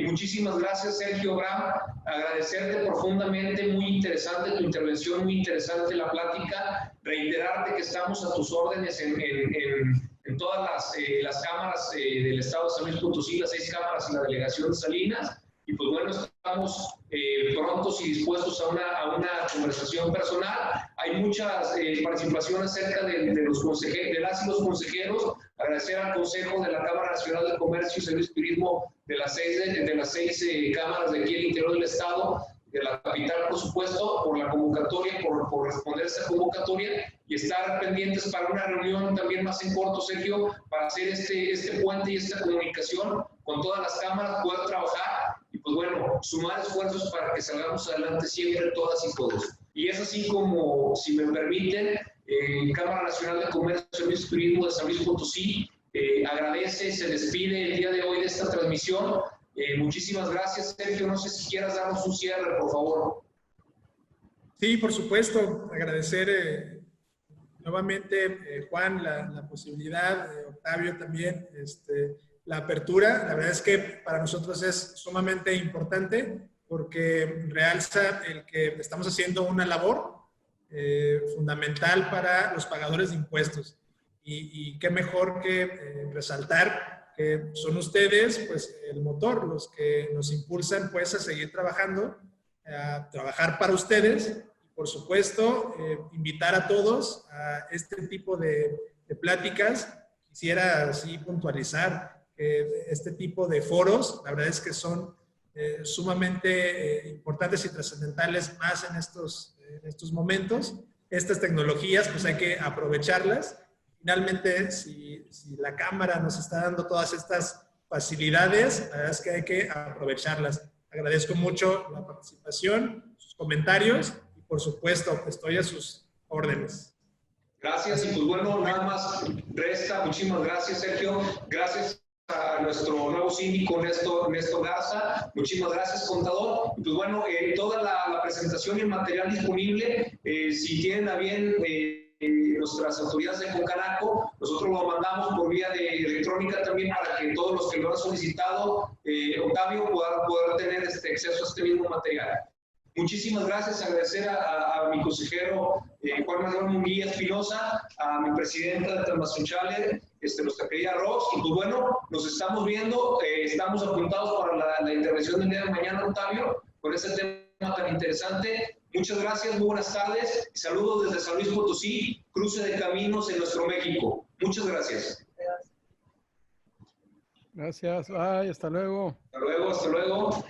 muchísimas gracias, Sergio Abraham, agradecerte profundamente, muy interesante tu intervención, muy interesante la plática, reiterarte que estamos a tus órdenes en todas las cámaras del Estado de San Luis Potosí, las 6 cámaras y la delegación de Salinas, y pues bueno, estamos prontos y dispuestos a una conversación personal. Hay mucha participación acerca de las y los consejeros. agradecer al Consejo de la Cámara Nacional de Comercio y Servicio y Turismo de las seis cámaras de aquí en el interior del Estado, de la capital, por supuesto, por la convocatoria, por responder a esta convocatoria y estar pendientes para una reunión también más en corto, Sergio, para hacer este puente y esta comunicación con todas las cámaras, poder trabajar y, pues bueno, sumar esfuerzos para que salgamos adelante siempre todas y todos. Y es así como, si me permiten, Cámara Nacional de Comercio, Servicios y Turismo de San Luis Potosí agradece, se despide el día de hoy de esta transmisión. Muchísimas gracias, Sergio. No sé si quieras darnos un cierre, por favor. Sí, por supuesto. Agradecer nuevamente, Juan, la posibilidad, Octavio también, la apertura. La verdad es que para nosotros es sumamente importante porque realza el que estamos haciendo una labor fundamental para los pagadores de impuestos. Y qué mejor que resaltar que son ustedes, pues, el motor, los que nos impulsan, pues, a seguir trabajando, a trabajar para ustedes. Y, por supuesto, invitar a todos a este tipo de pláticas. Quisiera así puntualizar que este tipo de foros, la verdad es que son sumamente importantes y trascendentales más en estos momentos. Estas tecnologías, pues, hay que aprovecharlas. Finalmente, si la Cámara nos está dando todas estas facilidades, la verdad es que hay que aprovecharlas. Agradezco mucho la participación, sus comentarios y, por supuesto, estoy a sus órdenes. Gracias, y pues bueno, nada más resta. Muchísimas gracias, Sergio. Gracias a nuestro nuevo síndico, Néstor Garza. Muchísimas gracias, contador. Y pues bueno, toda la presentación y el material disponible, si tienen a bien nuestras autoridades de Concanaco, nosotros lo mandamos por vía electrónica también para que todos los que lo han solicitado, Octavio, puedan poder tener acceso a este mismo material. Muchísimas gracias, agradecer a mi consejero Juan Manuel Munguía Espinosa, a mi presidenta de Tamazunchale, nuestra querida Rox, y pues bueno, nos estamos viendo, estamos apuntados para la intervención del día de mañana, Octavio, con este tema tan interesante. Muchas gracias, muy buenas tardes, y saludos desde San Luis Potosí, cruce de caminos en nuestro México. Muchas gracias. Gracias, bye, hasta luego. Hasta luego, hasta luego.